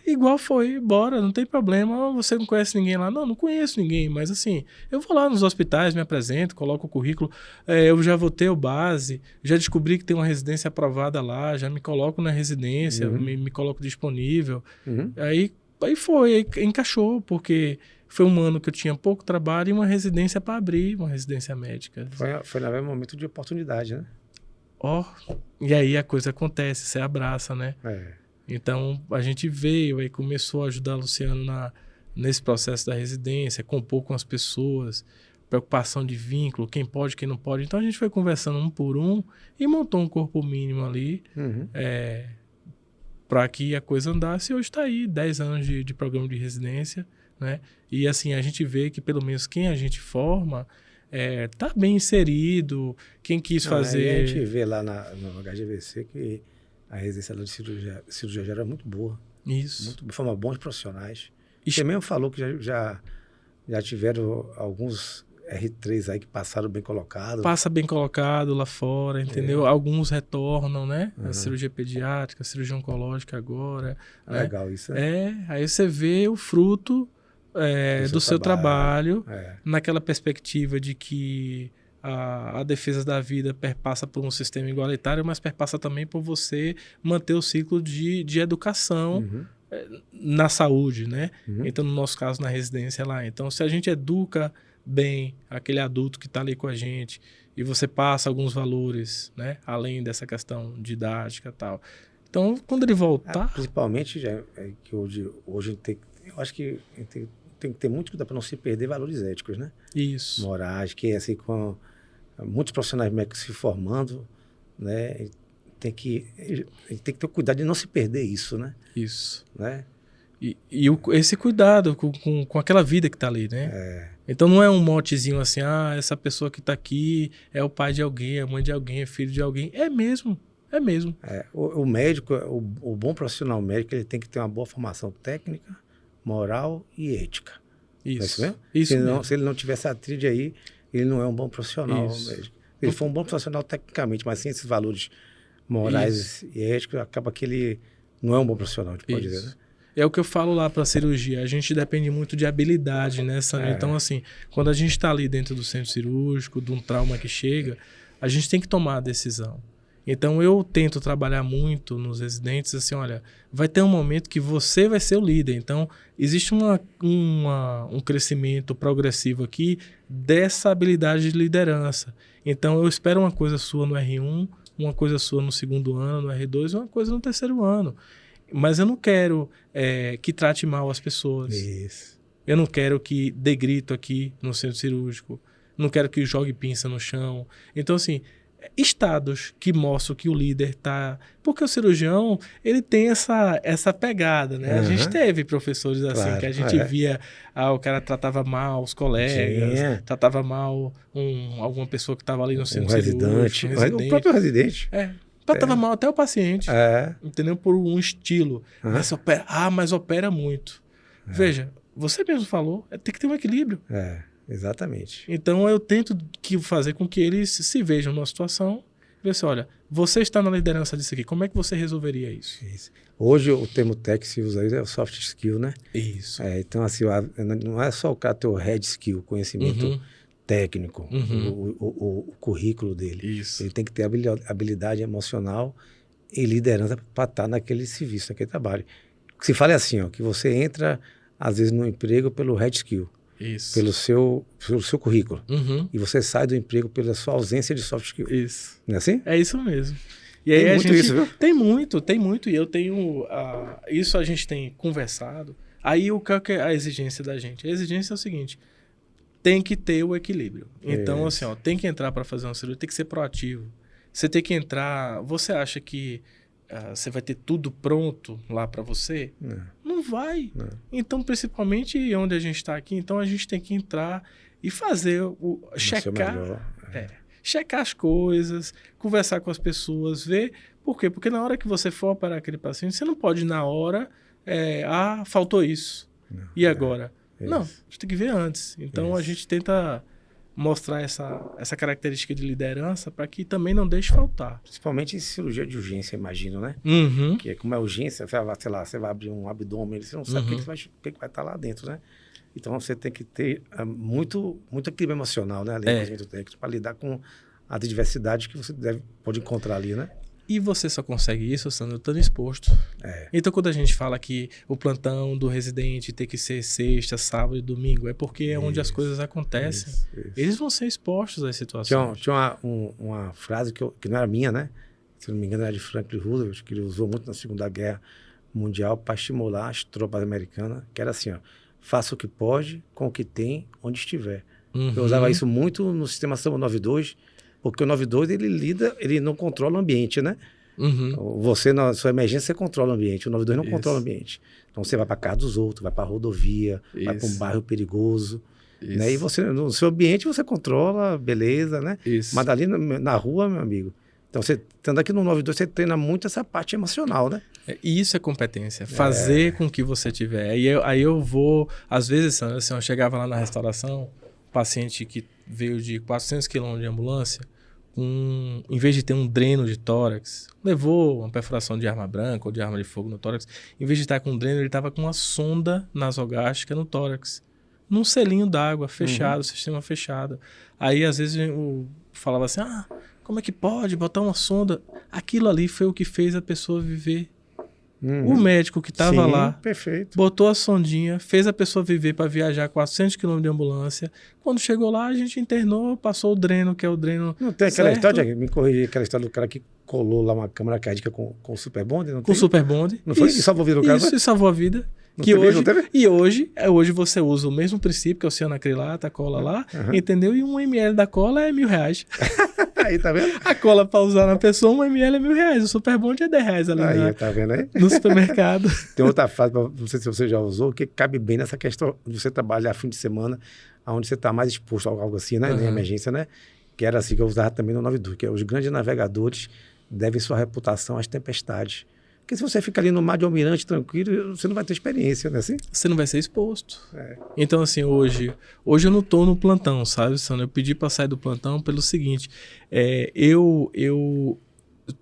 igual foi, bora, não tem problema. Você não conhece ninguém lá? Não conheço ninguém, mas assim, eu vou lá nos hospitais, me apresento, coloco o currículo, eu já vou ter o base, já descobri que tem uma residência aprovada lá, já me coloco na residência, me coloco disponível. Aí encaixou, porque foi um ano que eu tinha pouco trabalho e uma residência para abrir, uma residência médica. Foi no mesmo momento de oportunidade, né? E aí a coisa acontece, você abraça, né? Então a gente veio, aí começou a ajudar o Luciano nesse processo da residência, compor com as pessoas, preocupação de vínculo, quem pode, quem não pode. Então a gente foi conversando um por um e montou um corpo mínimo ali para que a coisa andasse. E hoje está aí, 10 anos de programa de residência, né? E assim, a gente vê que pelo menos quem a gente forma tá bem inserido, quem quis fazer... A gente vê lá no HGVC que a residência de cirurgia geral é muito boa. Isso. Forma bons profissionais. Você mesmo falou que já tiveram alguns R3 aí que passaram bem colocados. Passa bem colocado lá fora, entendeu? Alguns retornam, né? A cirurgia pediátrica, a cirurgia oncológica agora. Legal isso, né? Aí você vê o fruto... do seu trabalho naquela perspectiva de que a defesa da vida perpassa por um sistema igualitário, mas perpassa também por você manter o ciclo de educação na saúde, né? Então, no nosso caso, na residência lá. Então, se a gente educa bem aquele adulto que está ali com a gente e você passa alguns valores, né? Além dessa questão didática e tal. Então, quando ele voltar... principalmente, que hoje a gente eu acho que a gente tem que ter muito cuidado para não se perder valores éticos, né? Isso. Morais, que assim, com muitos profissionais médicos se formando, né? A gente tem que ter cuidado de não se perder isso, né? Isso. Né? Esse cuidado com aquela vida que tá ali, né? Então não é um motezinho assim, essa pessoa que tá aqui é o pai de alguém, é a mãe de alguém, é filho de alguém. É mesmo. O médico, o bom profissional médico, ele tem que ter uma boa formação técnica, moral e ética. Isso. Não é isso mesmo? Isso mesmo. Se ele não tiver essa tríade aí, ele não é um bom profissional médico. Ele for um bom profissional tecnicamente, mas sem esses valores morais e éticos, acaba que ele não é um bom profissional, a gente pode dizer, né? É o que eu falo lá para cirurgia. A gente depende muito de habilidade, né, Sandro? Então, assim, quando a gente está ali dentro do centro cirúrgico, de um trauma que chega, a gente tem que tomar a decisão. Então, eu tento trabalhar muito nos residentes, assim, olha, vai ter um momento que você vai ser o líder. Então, existe um crescimento progressivo aqui dessa habilidade de liderança. Então, eu espero uma coisa sua no R1, uma coisa sua no segundo ano, no R2, uma coisa no terceiro ano. Mas eu não quero que trate mal as pessoas. Isso. Eu não quero que dê grito aqui no centro cirúrgico. Não quero que jogue pinça no chão. Então, assim, estados que mostram que o líder está... Porque o cirurgião, ele tem essa pegada, né? A gente teve professores assim, que a gente via... o cara tratava mal os colegas, tratava mal alguma pessoa que estava ali no centro cirúrgico. O próprio residente. Tratava mal até o paciente, entendeu? Por um estilo. Mas opera muito. Veja, você mesmo falou, tem que ter um equilíbrio. Exatamente. Então eu tento fazer com que eles se vejam numa situação e ver assim, olha, você está na liderança disso aqui, como é que você resolveria isso? Hoje o termo técnico que se usa aí é o soft skill, né? Isso. Então assim, não é só o cara ter o hard skill, conhecimento técnico, o currículo dele. Isso. Ele tem que ter habilidade emocional e liderança para estar naquele serviço, naquele trabalho. O que se fala é assim, ó, que você entra, às vezes, no emprego pelo hard skill. Isso. Pelo seu currículo. E você sai do emprego pela sua ausência de soft skill. Isso. Não é assim? É isso mesmo. E aí tem muito isso, viu? Tem muito. E eu tenho... isso a gente tem conversado. Aí o que é a exigência da gente? A exigência é o seguinte... Tem que ter o equilíbrio. Então, assim, ó, tem que entrar para fazer uma cirurgia, tem que ser proativo. Você tem que entrar... Você acha que você vai ter tudo pronto lá para você? Não vai. Não. Então, principalmente onde a gente está aqui, então a gente tem que entrar e fazer checar. Checar as coisas, conversar com as pessoas, ver. Por quê? Porque na hora que você for operar aquele paciente, você não pode, na hora, faltou isso. E agora? Não, a gente tem que ver antes. Então, a gente tenta mostrar essa característica de liderança para que também não deixe faltar. Principalmente em cirurgia de urgência, imagino, né? Que como é urgência, sei lá, você vai abrir um abdômen, você não sabe o que vai estar lá dentro, né? Então, você tem que ter muito equilíbrio emocional, né? Além do conhecimento técnico, para lidar com a diversidade que você pode encontrar ali, né? E você só consegue isso, Sandro, estando exposto. Então, quando a gente fala que o plantão do residente tem que ser sexta, sábado e domingo, é porque é onde as coisas acontecem. Eles vão ser expostos às situações. Tinha uma frase que não era minha, né? Se não me engano, era de Franklin Roosevelt, que ele usou muito na Segunda Guerra Mundial para estimular as tropas americanas, que era assim, ó, faça o que pode, com o que tem, onde estiver. Eu usava isso muito no sistema SAMU 92, porque o 92, ele não controla o ambiente, né? Você, na sua emergência, você controla o ambiente. O 92 não controla o ambiente. Então, você vai para casa dos outros, vai para a rodovia, vai para um bairro perigoso. Né? E você, no seu ambiente, você controla, beleza, né? Mas ali na rua, meu amigo... Então, você estando aqui no 92, você treina muito essa parte emocional, né? E isso é competência. Fazer com que você tiver. Aí eu vou... Às vezes, assim, eu chegava lá na restauração, paciente que veio de 400 quilômetros de ambulância, em vez de ter um dreno de tórax, levou uma perfuração de arma branca ou de arma de fogo no tórax, em vez de estar com um dreno, ele estava com uma sonda nasogástrica no tórax, num selinho d'água, fechado, sistema fechado. Aí, às vezes, eu falava assim, como é que pode botar uma sonda? Aquilo ali foi o que fez a pessoa viver. O médico que estava lá, perfeito, botou a sondinha, fez a pessoa viver para viajar 400 km de ambulância. Quando chegou lá, a gente internou, passou o dreno, que é o dreno. Não tem aquela história, me corrigi, aquela história do cara que colou lá uma câmara cardíaca com o super bonde? Com o super bonde. Não foi? E salvou a vida do cara? Isso, e salvou a vida. Hoje você usa o mesmo princípio, que é o cianacrilata, a cola lá, entendeu? E 1 ml da cola é R$1.000. Aí, tá vendo? A cola pra usar na pessoa, 1 ml é R$1.000. O Super Bond é R$10 ali Aí, tá vendo aí? no supermercado. Tem outra frase, não sei se você já usou, que cabe bem nessa questão de você trabalhar fim de semana, onde você está mais exposto a algo assim, né? Em emergência, né? Que era assim que eu usava também no 92, que é os grandes navegadores devem sua reputação às tempestades. Porque se você fica ali no mar de Almirante tranquilo, você não vai ter experiência, né? Assim? Você não vai ser exposto. Então, assim, hoje eu não tô no plantão, sabe, Sandro? Eu pedi para sair do plantão pelo seguinte, eu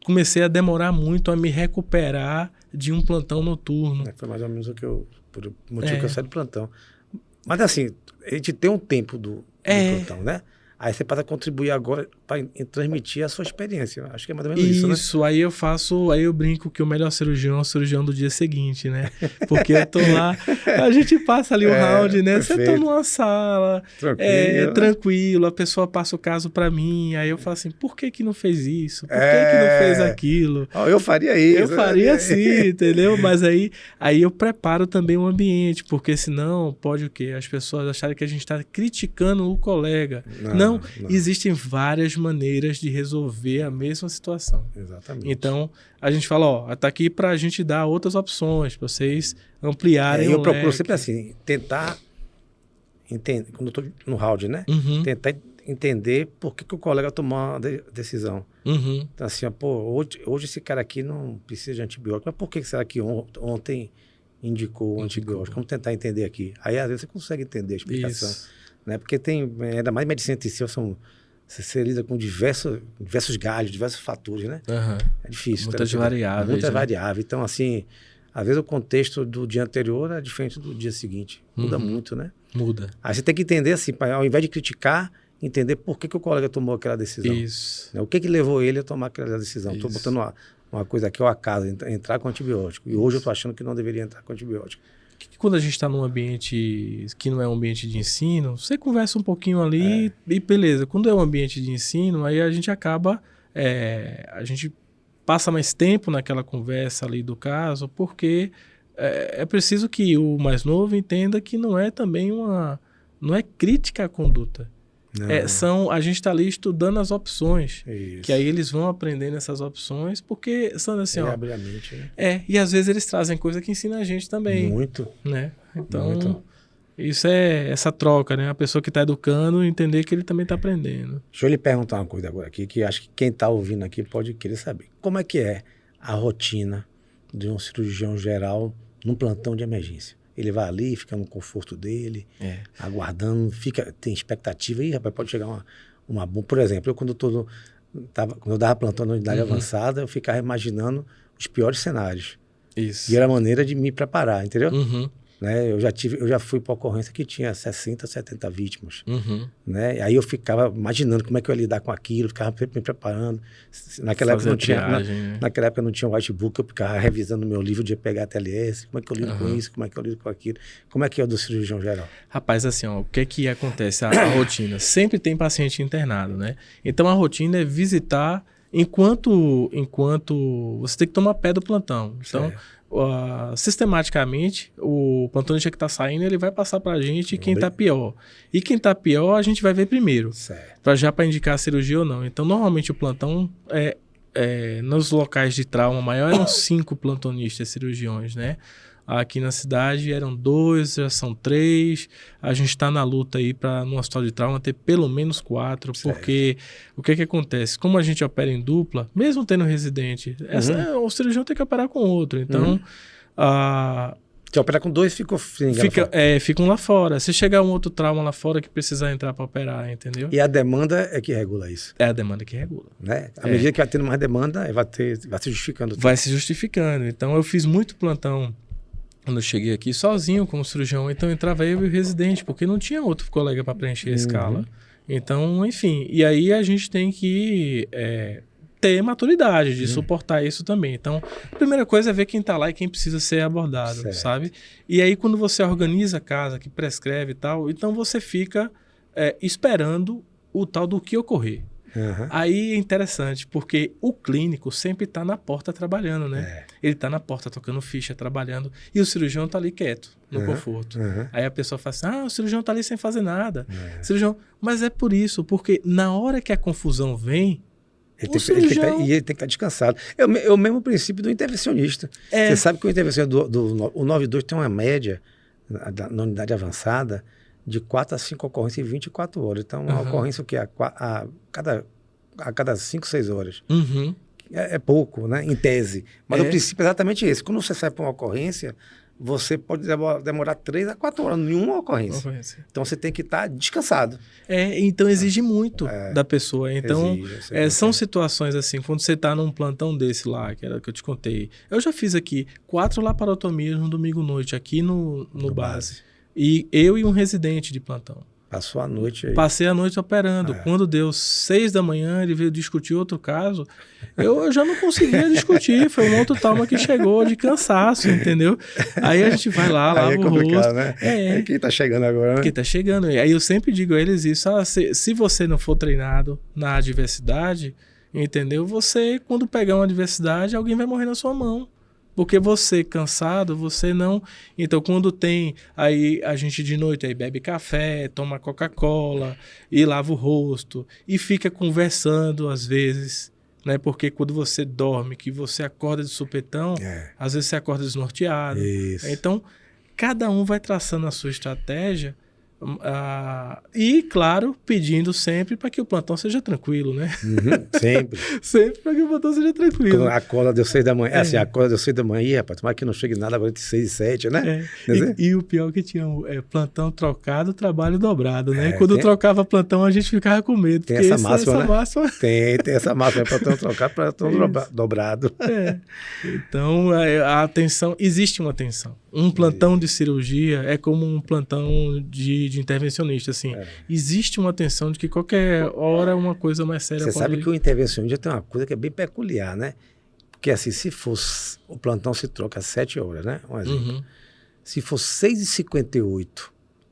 comecei a demorar muito a me recuperar de um plantão noturno. Foi mais ou menos por motivo que eu saí do plantão. Mas assim, a gente tem um tempo do plantão, né? Aí você passa a contribuir agora para transmitir a sua experiência. Acho que é mais ou menos isso, né? Isso, aí eu brinco que o melhor cirurgião é o cirurgião do dia seguinte, né? Porque eu tô lá, a gente passa ali o round, né? Perfeito. Você tá numa sala, tranquilo, a pessoa passa o caso para mim, aí eu falo assim, por que não fez isso? Por que não fez aquilo? Eu faria isso. Eu faria assim, entendeu? Mas aí eu preparo também o ambiente, porque senão pode o quê? As pessoas acharem que a gente está criticando o colega. Não, existem várias maneiras de resolver a mesma situação. Exatamente. Então, a gente fala, tá aqui para a gente dar outras opções, para vocês ampliarem o leque. Eu procuro sempre assim, tentar entender, quando eu estou no round, né? Tentar entender por que o colega tomou uma decisão. Então, assim, hoje esse cara aqui não precisa de antibiótico, mas por que será que ontem indicou o antibiótico? Vamos tentar entender aqui. Aí, às vezes, você consegue entender a explicação. Isso. Né? Porque ainda mais medicina intensiva, você lida com diversos galhos, diversos fatores, né? É difícil. Muitas variáveis. Muitas variáveis. Então, assim, às vezes o contexto do dia anterior é diferente do dia seguinte. Muda muito, né? Muda. Aí você tem que entender, assim, ao invés de criticar, entender por que o colega tomou aquela decisão. Isso. Né? O que levou ele a tomar aquela decisão. Estou botando uma coisa aqui ao acaso, entrar com antibiótico. E hoje eu estou achando que não deveria entrar com antibiótico. Quando a gente está num ambiente que não é um ambiente de ensino, você conversa um pouquinho ali e beleza. Quando é um ambiente de ensino, aí a gente acaba... a gente passa mais tempo naquela conversa ali do caso, porque é preciso que o mais novo entenda que não é também não é crítica à conduta. A gente está ali estudando as opções. Isso. Que aí eles vão aprendendo essas opções, porque são assim, abre a mente, né? E às vezes eles trazem coisa que ensina a gente também. Muito. Né? Então, isso é essa troca, né? A pessoa que está educando entender que ele também está aprendendo. Deixa eu lhe perguntar uma coisa agora aqui, que acho que quem está ouvindo aqui pode querer saber. Como é que é a rotina de um cirurgião geral num plantão de emergência? Ele vai ali, fica no conforto dele, aguardando, tem expectativa. Ih, rapaz, pode chegar uma bomba. Por exemplo, quando eu dava plantão na unidade avançada, eu ficava imaginando os piores cenários. Isso. E era a maneira de me preparar, entendeu? Né? Eu já fui para ocorrência que tinha 60, 70 vítimas. Né? Aí eu ficava imaginando como é que eu ia lidar com aquilo, ficava sempre me preparando. Naquela época não tinha whitebook, eu ficava revisando meu livro de EPH-TLS, como é que eu lido com isso, como é que eu lido com aquilo, como é que é o do cirurgião geral. Rapaz, assim, o que acontece? A rotina, sempre tem paciente internado, né? Então a rotina é visitar enquanto você tem que tomar pé do plantão. Então, sistematicamente, o plantonista que está saindo, ele vai passar para a gente quem está pior. E quem está pior, a gente vai ver primeiro. Para indicar a cirurgia ou não. Então, normalmente, o plantão, nos locais de trauma maior, eram 5 plantonistas cirurgiões, né? Aqui na cidade eram 2, já são 3. A gente está na luta aí para, no hospital de trauma, ter pelo menos 4, porque o que acontece? Como a gente opera em dupla, mesmo tendo residente, o cirurgião tem que operar com outro. Então, se operar com 2, ficam lá fora. Se chegar um outro trauma lá fora que precisar entrar para operar, entendeu? E a demanda é que regula isso. É a demanda que regula. Né? À medida que vai tendo mais demanda, vai se justificando. Vai se justificando. Então, eu fiz muito plantão quando eu cheguei aqui sozinho como cirurgião, então entrava eu e o residente, porque não tinha outro colega para preencher a escala. Então, enfim, e aí a gente tem que ter maturidade de suportar isso também. Então, a primeira coisa é ver quem está lá e quem precisa ser abordado, sabe? E aí, quando você organiza a casa, que prescreve e tal, então você fica esperando o tal do que ocorrer. Aí é interessante, porque o clínico sempre está na porta trabalhando, né? Ele está na porta tocando ficha, trabalhando, e o cirurgião está ali quieto, no conforto. Aí a pessoa fala assim, o cirurgião está ali sem fazer nada. Cirurgião... Mas é por isso, porque na hora que a confusão vem, E ele tem que estar descansado. É o mesmo princípio do intervencionista. Você sabe que o intervencionista o 92 tem uma média na unidade avançada de 4 a 5 ocorrências em 24 horas. Então, uma ocorrência o quê? A cada 5, 6 horas. É pouco, né? Em tese. Mas o princípio é exatamente esse. Quando você sai para uma ocorrência, você pode demorar 3 a 4 horas em uma ocorrência. Então você tem que estar descansado. Então exige muito da pessoa. Então, são situações assim, quando você está num plantão desse lá, que era que eu te contei. Eu já fiz aqui 4 laparotomias no domingo à noite, aqui no base. E eu e um residente de plantão. Passou a noite aí. Passei a noite operando. Quando deu 6 da manhã, ele veio discutir outro caso. Eu já não conseguia discutir. Foi um outro trauma que chegou de cansaço, entendeu? Aí a gente vai lá, lava o rosto. Né? Quem tá chegando agora, né? Quem tá chegando. Aí eu sempre digo a eles isso. Se você não for treinado na adversidade, entendeu? Você, quando pegar uma adversidade, alguém vai morrer na sua mão. Porque você, cansado, você não... Então, quando tem aí a gente de noite, aí bebe café, toma Coca-Cola, e lava o rosto, e fica conversando às vezes, né? Porque quando você dorme, que você acorda de supetão, às vezes você acorda desnorteado. Isso. Então, cada um vai traçando a sua estratégia, e, claro, pedindo sempre para que o plantão seja tranquilo, né? Sempre. Sempre para que o plantão seja tranquilo. Quando a cola deu 6 da manhã. A cola deu 6 da manhã, rapaz, tomara que não chegue nada agora de 6 e 7, né? E o pior que tinha plantão trocado, trabalho dobrado, né? Quando trocava plantão, a gente ficava com medo. Tem essa máxima, né? Tem essa máxima, plantão trocado, plantão dobrado. Então, a atenção, existe uma atenção. Um plantão de cirurgia é como um plantão de intervencionista, assim. Existe uma atenção de que qualquer hora uma coisa mais séria pode... Você sabe que o intervencionista tem uma coisa que é bem peculiar, né? Porque assim, se fosse... O plantão se troca às 7 horas, né? Um exemplo. Se for 6h58,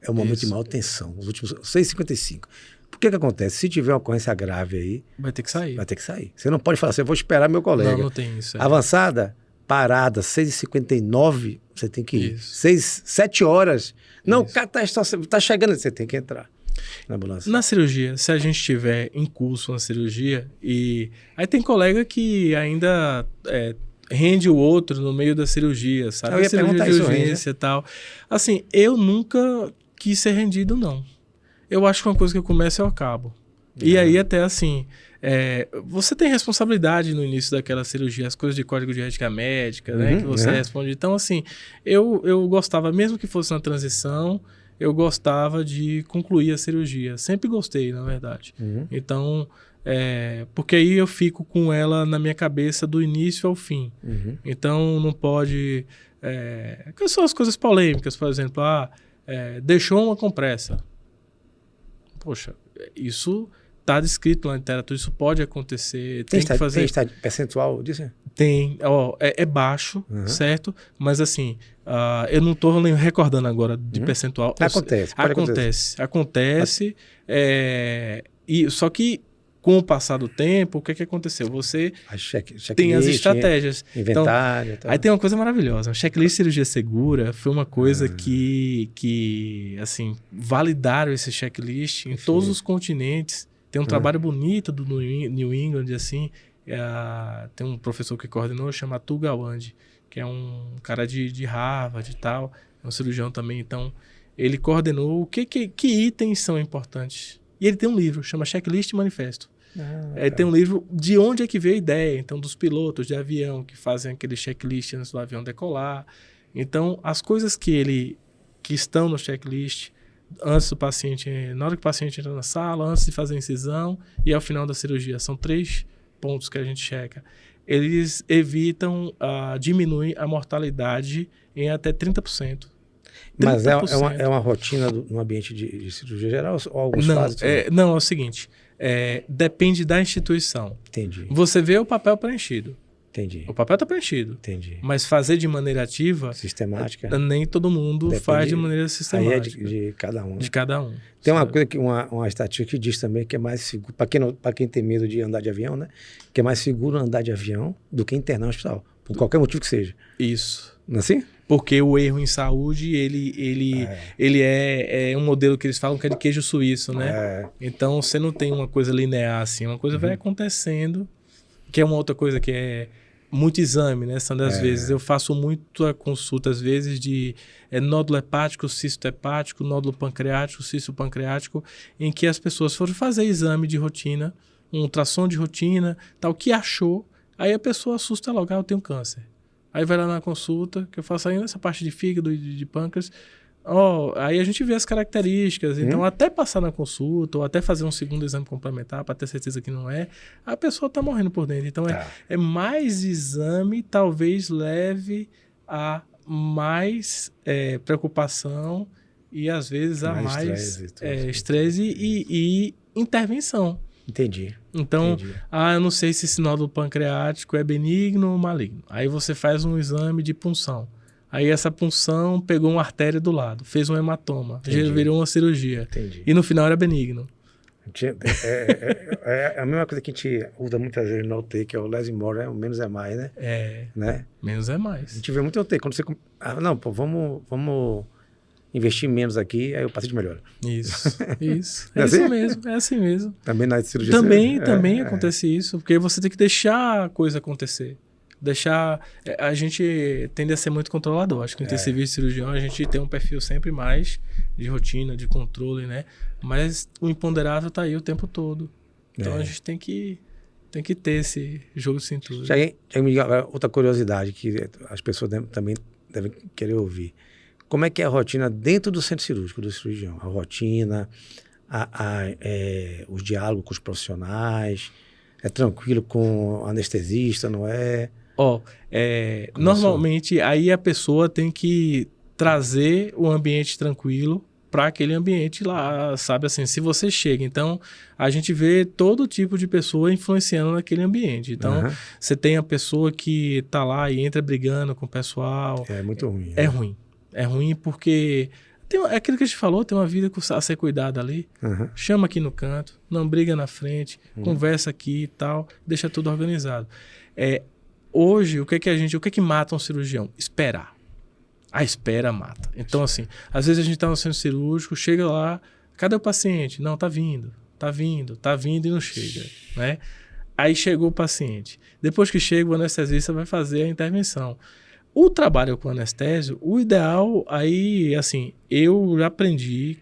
é o momento de maior tensão. Os últimos 6h55. Por que acontece? Se tiver uma ocorrência grave aí... Vai ter que sair. Vai ter que sair. Você não pode falar assim, eu vou esperar meu colega. Não tem isso. Avançada, parada, 6h59... Você tem que ir. 7 horas. Não, o cara tá chegando, você tem que entrar na ambulância. Na cirurgia, se a gente estiver em curso na cirurgia, e aí tem colega que ainda rende o outro no meio da cirurgia, sabe? Eu ia cirurgia de urgência e tal. Assim, eu nunca quis ser rendido, não. Eu acho que uma coisa que eu começo eu acabo. E aí até assim... você tem responsabilidade no início daquela cirurgia, as coisas de código de ética médica, né, que você responde. Então, assim, eu gostava, mesmo que fosse na transição, eu gostava de concluir a cirurgia. Sempre gostei, na verdade. Então, porque aí eu fico com ela na minha cabeça do início ao fim. Então, não pode... que são as coisas polêmicas, por exemplo, deixou uma compressa. Poxa, isso... Está descrito na literatura, isso pode acontecer. Tem que fazer... Tem percentual disso? Tem, é baixo, certo? Mas assim, eu não estou recordando agora de percentual. Acontece. Só que com o passar do tempo, o que aconteceu? Você tem as estratégias. Inventário. Então, aí tem uma coisa maravilhosa. A checklist de cirurgia segura foi uma coisa que assim, validaram esse checklist em todos os continentes. Tem um trabalho bonito do New England, assim, tem um professor que coordenou, chama Atul Gawande, que é um cara de Harvard e tal, é um cirurgião também, então ele coordenou que itens são importantes. E ele tem um livro, chama Checklist Manifesto. Ele tem um livro de onde é que veio a ideia, então dos pilotos de avião que fazem aquele checklist antes do avião decolar. Então, as coisas que estão no checklist... antes do paciente, na hora que o paciente entra na sala, antes de fazer a incisão e ao final da cirurgia. São 3 pontos que a gente checa. Eles evitam diminuir a mortalidade em até 30%. Mas é uma rotina no ambiente de cirurgia geral ou alguns casos? Não, é o seguinte, depende da instituição. Entendi. Você vê o papel preenchido. Entendi. O papel está preenchido. Entendi. Mas fazer de maneira ativa... sistemática. Nem todo mundo faz de maneira sistemática. Aí de cada um. De cada um. Tem uma coisa que uma estatística que diz também que é mais seguro, para quem tem medo de andar de avião, né? Que é mais seguro andar de avião do que internar no hospital. por qualquer motivo que seja. Isso. Não é assim? Porque o erro em saúde, ele é um modelo que eles falam que é de queijo suíço, né? Então, você não tem uma coisa linear assim. Uma coisa vai acontecendo, que é uma outra coisa que é muito exame, né? São das vezes. Eu faço muita consulta, às vezes, de nódulo hepático, cisto hepático, nódulo pancreático, cisto pancreático, em que as pessoas foram fazer exame de rotina, um ultrassom de rotina, tal, que achou, aí a pessoa assusta logo, eu tenho câncer. Aí vai lá na consulta, que eu faço aí nessa parte de fígado e de pâncreas. Aí a gente vê as características. Então, até passar na consulta, ou até fazer um segundo exame complementar, para ter certeza que não é, a pessoa está morrendo por dentro. Então, é mais exame, talvez leve a mais preocupação e, às vezes, a mais estresse e intervenção. Entendi. Então, eu não sei se esse nódulo pancreático é benigno ou maligno. Aí você faz um exame de punção. Aí essa punção pegou uma artéria do lado, fez um hematoma, já virou uma cirurgia. Entendi. E no final era benigno. É a mesma coisa que a gente usa muitas vezes no UTI, que é o less is more, o menos é mais, né? Né? Menos é mais. A gente vê muito UTI. Quando você... não, pô, vamos investir menos aqui, aí o paciente melhora. Isso. É assim mesmo. Também na cirurgia... Também acontece isso, porque você tem que deixar a coisa acontecer. A gente tende a ser muito controlador. Acho que o intensivista e cirurgião, a gente tem um perfil sempre mais de rotina, de controle, né? Mas o imponderável tá aí o tempo todo. Então a gente tem que ter esse jogo de cintura. Outra curiosidade que as pessoas também devem querer ouvir. Como é que é a rotina dentro do centro cirúrgico do cirurgião? A rotina, os diálogos com os profissionais, é tranquilo com o anestesista, não é? Normalmente aí a pessoa tem que trazer o ambiente tranquilo para aquele ambiente lá, sabe assim, se você chega. Então, a gente vê todo tipo de pessoa influenciando naquele ambiente. Então, você tem a pessoa que tá lá e entra brigando com o pessoal. É muito ruim. É ruim porque é aquilo que a gente falou, tem uma vida a ser cuidada ali. Chama aqui no canto, não briga na frente, conversa aqui e tal, deixa tudo organizado. Hoje, o que mata um cirurgião? Esperar. A espera mata. Então, assim, às vezes a gente tá no centro cirúrgico, chega lá, cadê o paciente? Não, tá vindo e não chega, né? Aí chegou o paciente. Depois que chega, o anestesista vai fazer a intervenção. O trabalho com anestésio, o ideal aí, assim, eu já aprendi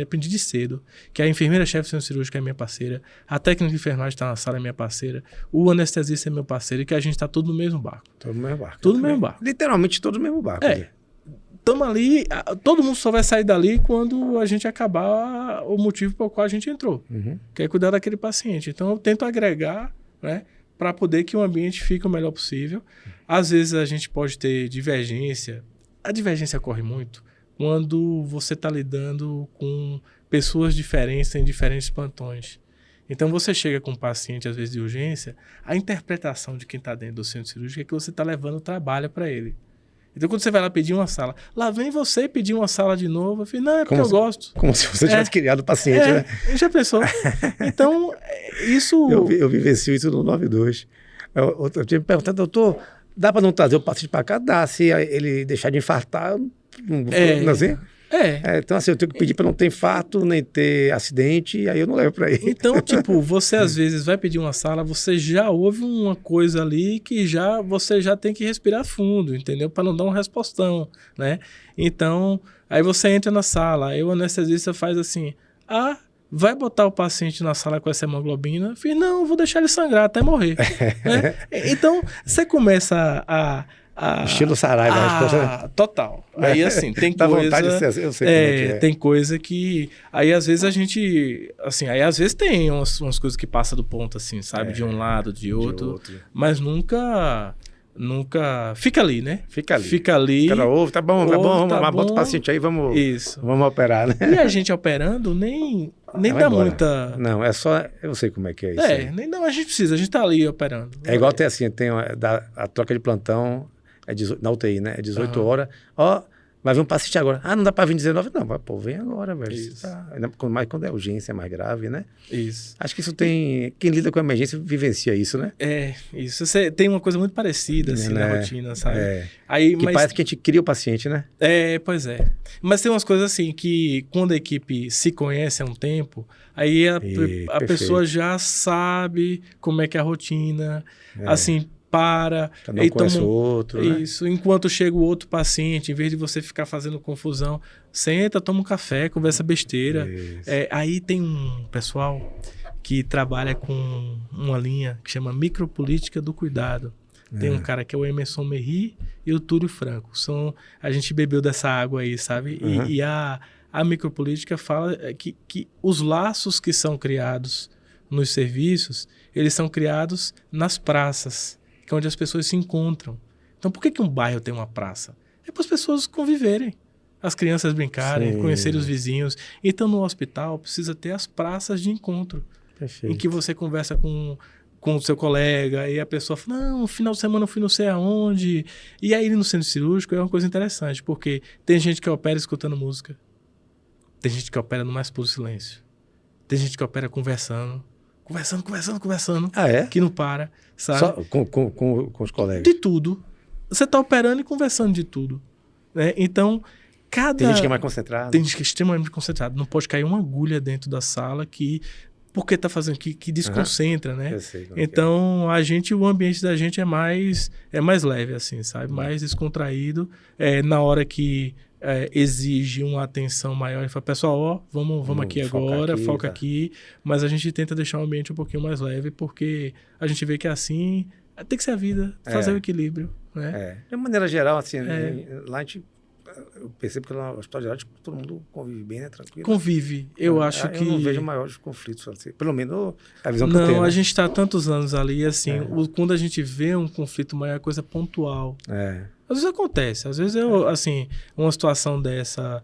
aprendi de cedo, que a enfermeira-chefe do centro cirúrgico é minha parceira, a técnica de enfermagem está na sala é minha parceira, o anestesista é meu parceiro e que a gente está tudo no mesmo barco. Todo no mesmo barco. Tudo no mesmo barco. Literalmente todo no mesmo barco. Estamos ali, todo mundo só vai sair dali quando a gente acabar o motivo pelo qual a gente entrou, que é cuidar daquele paciente. Então eu tento agregar, né, para poder que o ambiente fique o melhor possível. Às vezes a gente pode ter divergência. A divergência ocorre muito quando você está lidando com pessoas diferentes em diferentes plantões. Então você chega com um paciente, às vezes de urgência, a interpretação de quem está dentro do centro cirúrgico é que você está levando trabalho para ele. Então, quando você vai lá pedir uma sala, lá vem você pedir uma sala de novo. Eu falei, não, é porque eu gosto. Como se você tivesse criado o paciente, né? Já pensou? Então, isso... Eu vivencio isso no 92. Eu tinha me perguntado, doutor, dá para não trazer o paciente para cá? Dá, se ele deixar de infartar, não assim? Então, assim, eu tenho que pedir para não ter infarto, nem ter acidente, e aí eu não levo para ele. Então, tipo, você às vezes vai pedir uma sala, você já ouve uma coisa ali que você já tem que respirar fundo, entendeu? Para não dar um respostão, né? Então, aí você entra na sala, aí o anestesista faz assim, vai botar o paciente na sala com essa hemoglobina? Eu falei, não, vou deixar ele sangrar até morrer. Né? Então, você começa estilo Saraiva, a resposta. Total. Aí, assim, tem Dá coisa... vontade de ser, eu sei como é que é. Tem coisa que... Aí, às vezes, a gente... Assim, aí, às vezes, tem umas coisas que passam do ponto, assim, sabe? De um lado, de outro. Mas nunca... Fica ali, né? Fica ali. Fica ali. Cada ovo, tá bom, bota o paciente aí, vamos operar, né? E a gente operando nem dá muita... Não, é só... Eu sei como é que é isso. Nem dá, mas a gente precisa, a gente tá ali operando. É igual tem assim, a troca de plantão, na UTI, né? É 18 horas. Vai vir um paciente agora. Não dá para vir 19? Não, pô, vem agora, velho. Isso. Mais quando é urgência, é mais grave, né? Isso. Acho que isso tem... Quem lida com emergência vivencia isso, né? Isso. Você tem uma coisa muito parecida, assim, na rotina, sabe? Aí, que parece que a gente cria o paciente, né? Pois é. Mas tem umas coisas assim que quando a equipe se conhece há um tempo, aí a pessoa já sabe como é que é a rotina, assim... Cada um conhece o outro, né? Isso. Enquanto chega o outro paciente, em vez de você ficar fazendo confusão, senta, toma um café, conversa besteira. Aí tem um pessoal que trabalha com uma linha que chama Micropolítica do Cuidado. Tem um cara que é o Emerson Merri e o Túlio Franco. A gente bebeu dessa água aí, sabe? E a micropolítica fala que os laços que são criados nos serviços, eles são criados nas praças, que é onde as pessoas se encontram. Então, por que um bairro tem uma praça? É para as pessoas conviverem, as crianças brincarem, conhecerem os vizinhos. Então, no hospital, precisa ter as praças de encontro. Perfeito. Em que você conversa com o seu colega, e a pessoa fala, não, no final de semana eu fui não sei aonde. E aí, no centro cirúrgico, é uma coisa interessante, porque tem gente que opera escutando música. Tem gente que opera no mais puro silêncio. Tem gente que opera conversando. Conversando. Que não para, sabe? Só com os colegas? De tudo. Você está operando e conversando de tudo. Né? Então, Tem gente que é mais concentrada. Tem gente que é extremamente concentrada. Não pode cair uma agulha dentro da sala porque está fazendo que desconcentra, né? Eu sei então, o ambiente da gente é mais leve, assim, sabe? Mais descontraído. Na hora que exige uma atenção maior, e fala, pessoal, vamos aqui agora, foca aqui, mas a gente tenta deixar o ambiente um pouquinho mais leve, porque a gente vê que assim, tem que ser a vida, fazer o equilíbrio, né? De maneira geral, assim, lá a gente, eu percebo que no hospital geral todo mundo convive bem, né? Tranquilo. Convive, eu acho que... Eu não vejo maiores conflitos, assim, pelo menos a visão que eu tenho. Não, a gente está há tantos anos ali, assim, quando a gente vê um conflito maior, é coisa pontual. Às vezes acontece, às vezes assim, uma situação dessa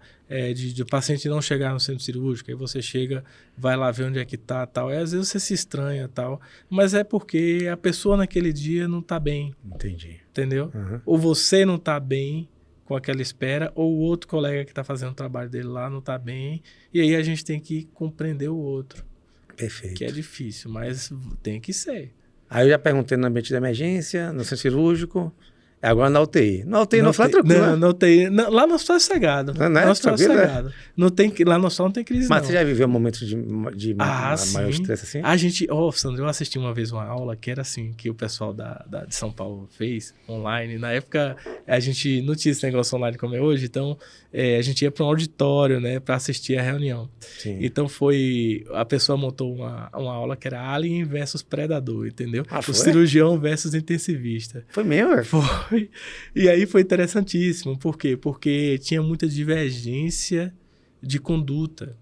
de paciente não chegar no centro cirúrgico, aí você chega, vai lá ver onde é que tá, tal, às vezes você se estranha, tal, mas é porque a pessoa naquele dia não tá bem. Entendi. Entendeu? Ou você não tá bem com aquela espera, ou o outro colega que tá fazendo o trabalho dele lá não tá bem, e aí a gente tem que compreender o outro. Perfeito. Que é difícil, mas tem que ser. Aí eu já perguntei no ambiente de emergência, no centro cirúrgico, agora na UTI. Na UTI não foi tranquilo, não, na UTI. Não, lá no hospital é cegado. Não é cegado. Não tem, lá no hospital não tem crise, Mas não. você já viveu momentos de maior estresse assim? A gente... Sandro, eu assisti uma vez uma aula que era assim, que o pessoal de São Paulo fez online. Na época, a gente não tinha esse negócio online como é hoje, então a gente ia para um auditório, né, para assistir a reunião. Sim. Então a pessoa montou uma aula que era Alien versus Predador, entendeu? O cirurgião versus intensivista. Foi mesmo? Foi. E aí foi interessantíssimo. Por quê? Porque tinha muita divergência de conduta.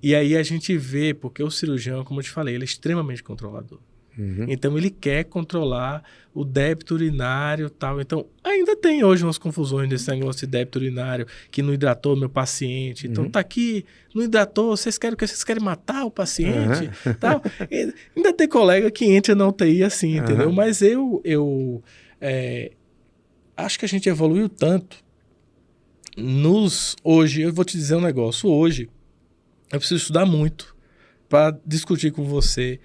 E aí a gente vê, porque o cirurgião, como eu te falei, ele é extremamente controlador. Então ele quer controlar o débito urinário e tal. Então ainda tem hoje umas confusões desse negócio de débito urinário, que não hidratou meu paciente. Então tá aqui, não hidratou, vocês querem matar o paciente? Tal. E ainda tem colega que entra na UTI assim, entendeu? Mas eu acho que a gente evoluiu tanto. Hoje, eu vou te dizer um negócio. Hoje, eu preciso estudar muito para discutir com você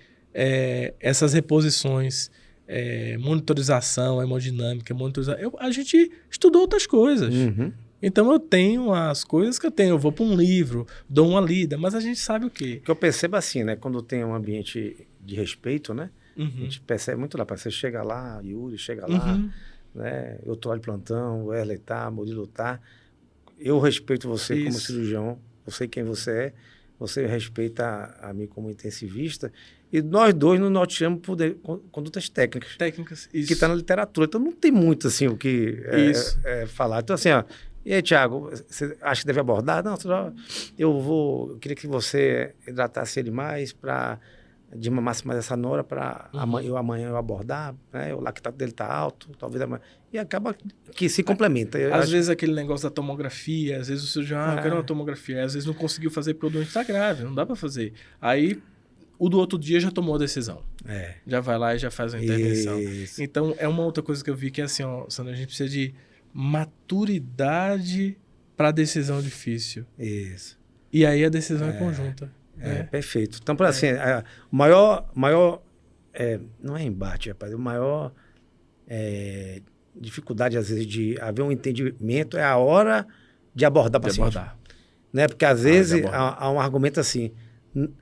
essas reposições, monitorização, hemodinâmica, a gente estudou outras coisas. Então, eu tenho as coisas que eu tenho. Eu vou para um livro, dou uma lida, mas a gente sabe o quê? O que eu percebo assim, né? Quando tem um ambiente de respeito, né? A gente percebe muito lá. Você chega lá, Yuri chega lá, né? Eu tô lá de plantão, o Erley tá, o Murilo tá. Eu respeito você como cirurgião, eu sei quem você é, você respeita a mim como intensivista, e nós dois nos norteamos por condutas técnicas. Isso. Que está na literatura. Então não tem muito assim o que falar. Então assim, e aí, Thiago, você acha que deve abordar? Não, eu queria que você hidratasse ele mais para desmamasse mais essa nora para amanhã eu abordar, né? O lactato dele está alto, talvez amanhã. E acaba que se complementa. Às vezes aquele negócio da tomografia, às vezes o cirurgião, eu quero uma tomografia, às vezes não conseguiu fazer porque o doente está grave, não dá para fazer. Aí o do outro dia já tomou a decisão. Já vai lá e já faz a intervenção. Então é uma outra coisa que eu vi que é assim, Sandra, a gente precisa de maturidade para a decisão difícil. Isso. E aí a decisão é conjunta. Perfeito. Então, para assim, o maior não é embate, rapaz, o maior dificuldade, às vezes, de haver um entendimento é a hora de abordar o paciente. Né? Porque, às vezes, há um argumento assim,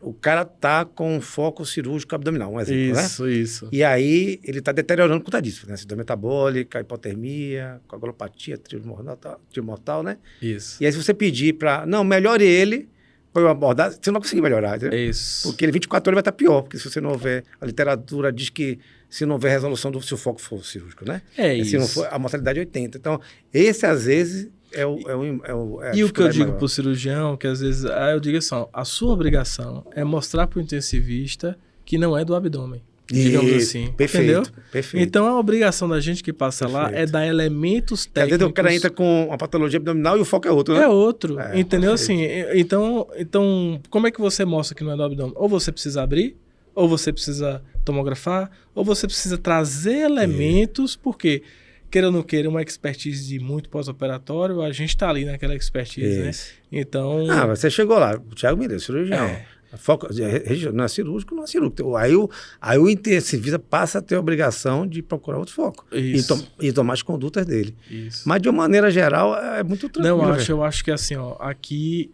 o cara tá com foco cirúrgico abdominal, um exemplo, Isso. E aí, ele está deteriorando por conta disso, né? Síndrome metabólica, hipotermia, coagulopatia, trio mortal, né? Isso. E aí, se você pedir para, não, melhore ele, para eu abordar, você não vai conseguir melhorar, entendeu? Isso. Porque ele 24 horas vai estar pior, porque se você não houver, a literatura diz que se não houver resolução se o foco for cirúrgico, né? Se não for, a mortalidade é 80. Então, esse às vezes é e o que eu digo para o cirurgião, que às vezes, eu digo assim, a sua obrigação é mostrar para o intensivista que não é do abdômen. Digamos assim. Perfeito, entendeu? Perfeito. Então, a obrigação da gente que passa lá é dar elementos técnicos. Às vezes o cara entra com uma patologia abdominal e o foco é outro, né? É outro, entendeu? Perfeito. Assim, então, como é que você mostra que não é do abdômen? Ou você precisa abrir, ou você precisa tomografar, ou você precisa trazer elementos, porque, queira ou não queira, uma expertise de muito pós-operatório, a gente está ali naquela expertise, né? Então... você chegou lá, o Thiago Mineiro, cirurgião. Foco, não é cirúrgico, não é cirúrgico. Aí o intensivista passa a ter a obrigação de procurar outro foco. E tomar as condutas dele. Isso. Mas, de uma maneira geral, é muito tranquilo. Não, eu acho que assim,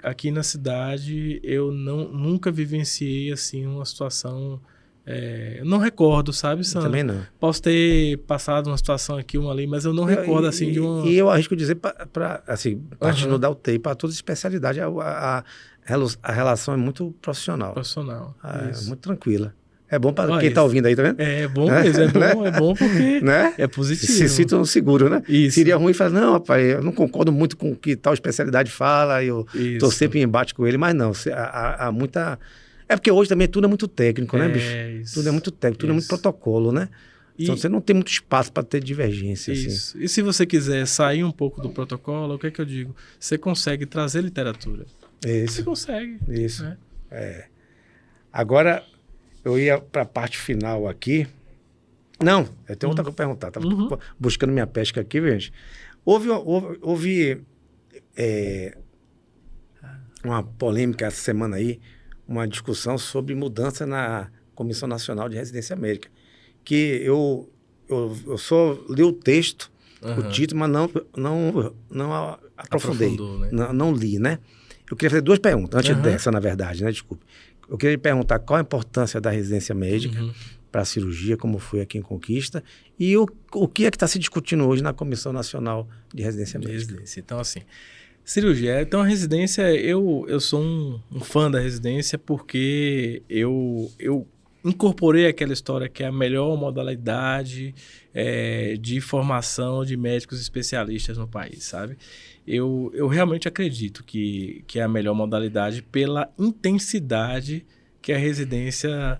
aqui na cidade, eu nunca vivenciei assim, uma situação... eu não recordo, sabe, Sandro? Também não. Posso ter passado uma situação aqui, uma ali, mas eu não recordo, assim, de uma... E eu arrisco dizer, assim, partindo da UTI, para toda especialidade, a relação é muito profissional. É muito tranquila. É bom para quem está ouvindo aí, tá vendo? É bom mesmo, é bom porque né? É positivo. Se sintam seguro, né? Isso. Seria ruim falar, não, rapaz, eu não concordo muito com o que tal especialidade fala, eu estou sempre em embate com ele, mas não, há muita... É porque hoje também tudo é muito técnico, né, bicho? Isso. Tudo é muito técnico, tudo é muito protocolo, né? Então você não tem muito espaço para ter divergência. Isso. Assim. E se você quiser sair um pouco do protocolo, o que é que eu digo? Você consegue trazer literatura. Isso. Você consegue. Isso. Agora, eu ia para a parte final aqui. Não, eu tenho outra coisa para perguntar. Estava buscando minha pesca aqui, gente. Houve uma polêmica essa semana aí, uma discussão sobre mudança na Comissão Nacional de Residência Médica. Que eu só li o texto, o título, mas não aprofundei. Né? Não li, né? Eu queria fazer duas perguntas, antes dessa, na verdade, né? Desculpe. Eu queria lhe perguntar qual a importância da residência médica para a cirurgia, como foi aqui em Conquista, e o que é que está se discutindo hoje na Comissão Nacional de Residência Médica. Então, assim, cirurgia. Então, a residência, eu sou um fã da residência porque eu incorporei aquela história que é a melhor modalidade de formação de médicos especialistas no país, sabe? Eu realmente acredito que é a melhor modalidade pela intensidade que a residência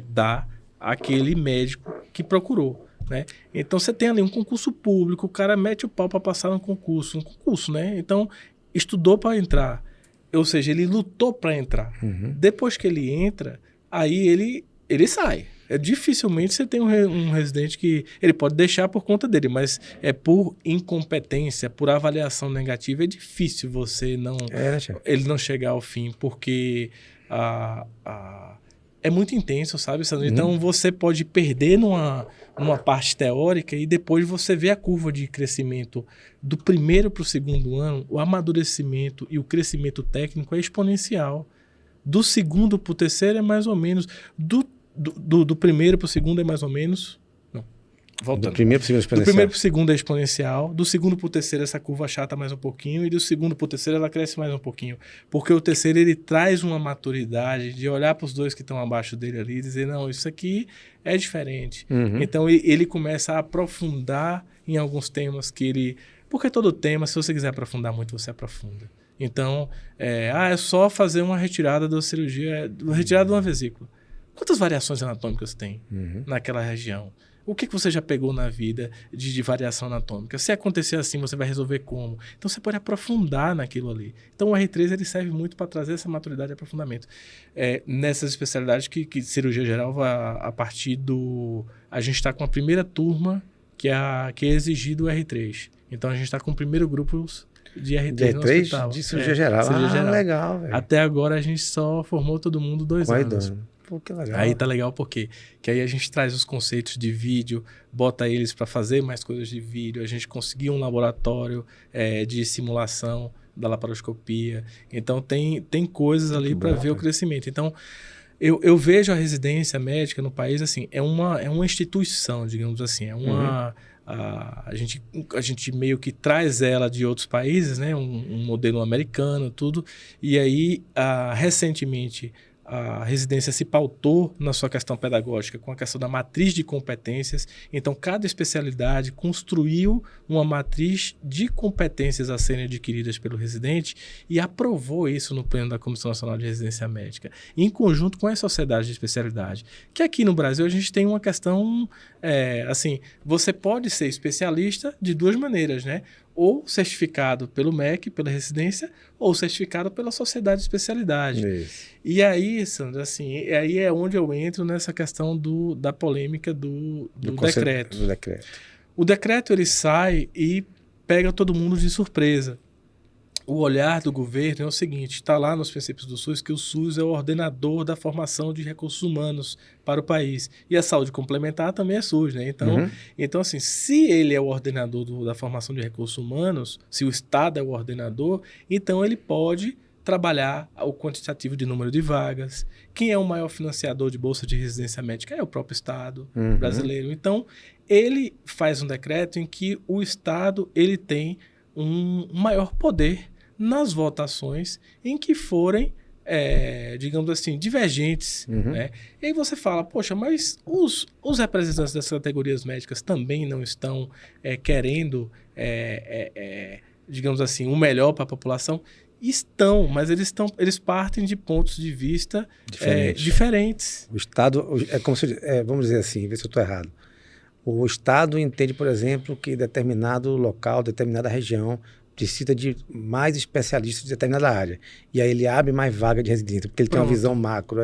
dá àquele médico que procurou, né? Então, você tem ali um concurso público, o cara mete o pau para passar no concurso, né? Então, estudou para entrar, ou seja, ele lutou para entrar. Depois que ele entra, aí ele sai. Dificilmente você tem um residente que ele pode deixar por conta dele, mas por incompetência, por avaliação negativa, é difícil você ele não chegar ao fim, porque é muito intenso, sabe, Sandro? Então você pode perder numa parte teórica e depois você vê a curva de crescimento do primeiro para o segundo ano, o amadurecimento e o crescimento técnico é exponencial. Do segundo para o terceiro é mais ou menos. Do primeiro para o segundo é mais ou menos. Não. Voltando. Do primeiro para o segundo é exponencial. Do primeiro para o segundo é exponencial. Do segundo para o terceiro essa curva achata mais um pouquinho. E do segundo para o terceiro ela cresce mais um pouquinho. Porque o terceiro ele traz uma maturidade de olhar para os dois que estão abaixo dele ali e dizer, não, isso aqui é diferente. Então ele começa a aprofundar em alguns temas que ele... Porque todo tema, se você quiser aprofundar muito, você aprofunda. Então, é só fazer uma retirada da cirurgia, retirada de uma vesícula. Quantas variações anatômicas tem naquela região? O que você já pegou na vida de variação anatômica? Se acontecer assim, você vai resolver como? Então, você pode aprofundar naquilo ali. Então, o R3 ele serve muito para trazer essa maturidade e aprofundamento. Nessas especialidades que cirurgia geral vai a partir do... A gente está com a primeira turma que é exigido o R3. Então a gente está com o primeiro grupo de R3 no hospital. De cirurgia geral. Cirurgia geral. Legal, velho. Até agora a gente só formou todo mundo 2 anos. Pô, que legal. Aí tá legal por quê? Que aí a gente traz os conceitos de vídeo, bota eles para fazer mais coisas de vídeo, a gente conseguiu um laboratório de simulação da laparoscopia. Então tem coisas ali para ver o crescimento. Então eu vejo a residência médica no país assim, é uma instituição, digamos assim, é uma... A gente meio que traz ela de outros países, né? Um modelo americano, tudo. E aí, recentemente, a residência se pautou na sua questão pedagógica com a questão da matriz de competências. Então, cada especialidade construiu uma matriz de competências a serem adquiridas pelo residente e aprovou isso no pleno da Comissão Nacional de Residência Médica, em conjunto com as sociedades de especialidade. Que aqui no Brasil a gente tem uma questão, assim, você pode ser especialista de 2 maneiras, né? Ou certificado pelo MEC, pela residência, ou certificado pela sociedade de especialidade. Isso. E aí, Sandro, assim, aí é onde eu entro nessa questão da polêmica do decreto. Do decreto. O decreto, ele sai e pega todo mundo de surpresa. O olhar do governo é o seguinte, está lá nos princípios do SUS que o SUS é o ordenador da formação de recursos humanos para o país. E a saúde complementar também é SUS, né? Então assim, se ele é o ordenador da formação de recursos humanos, se o Estado é o ordenador, então ele pode trabalhar o quantitativo de número de vagas. Quem é o maior financiador de bolsa de residência médica é o próprio Estado brasileiro. Então, ele faz um decreto em que o Estado ele tem um maior poder nas votações em que forem, digamos assim, divergentes. Né? E aí você fala, poxa, mas os representantes das categorias médicas também não estão querendo, digamos assim, o melhor para a população? Estão, mas eles partem de pontos de vista diferentes. O Estado, é como se, vamos dizer assim, ver se eu estou errado. O Estado entende, por exemplo, que determinado local, determinada região precisa de mais especialistas de determinada área. E aí ele abre mais vaga de residência, porque ele tem uma visão macro.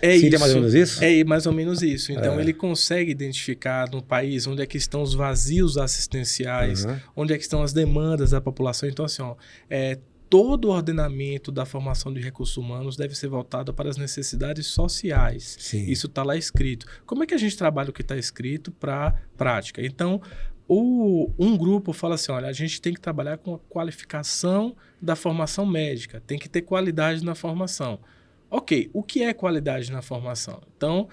Seria mais ou menos isso? É mais ou menos isso. Então ele consegue identificar no país onde é que estão os vazios assistenciais, onde é que estão as demandas da população. Então, assim, todo o ordenamento da formação de recursos humanos deve ser voltado para as necessidades sociais. Sim. Isso está lá escrito. Como é que a gente trabalha o que está escrito para a prática? Então, um grupo fala assim, olha, a gente tem que trabalhar com a qualificação da formação médica, tem que ter qualidade na formação. Ok, o que é qualidade na formação? Então,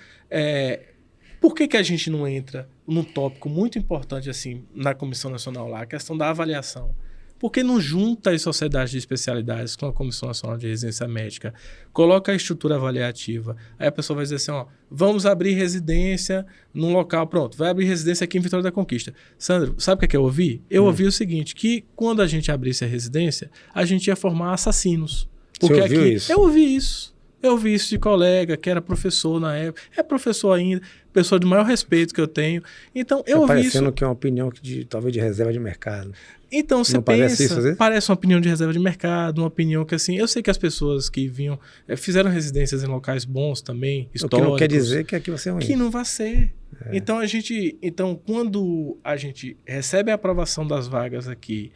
por que a gente não entra num tópico muito importante assim na Comissão Nacional lá, a questão da avaliação? Por que não junta as sociedades de especialidades com a Comissão Nacional de Residência Médica? Coloca a estrutura avaliativa. Aí a pessoa vai dizer assim, vamos abrir residência num local, pronto, vai abrir residência aqui em Vitória da Conquista. Sandro, sabe o que eu ouvi? Eu ouvi o seguinte, que quando a gente abrisse a residência, a gente ia formar assassinos. Porque você ouviu isso? Eu ouvi isso. Eu ouvi isso de colega, que era professor na época, é professor ainda, pessoa de maior respeito que eu tenho. Então, eu ouvi isso... parecendo que é uma opinião talvez de reserva de mercado. Então, você pensa, parece uma opinião de reserva de mercado, uma opinião que, assim, eu sei que as pessoas que vinham, fizeram residências em locais bons também, históricos. O que não quer dizer que aqui vai ser ruim. Que não vai ser. Então, quando a gente recebe a aprovação das vagas aqui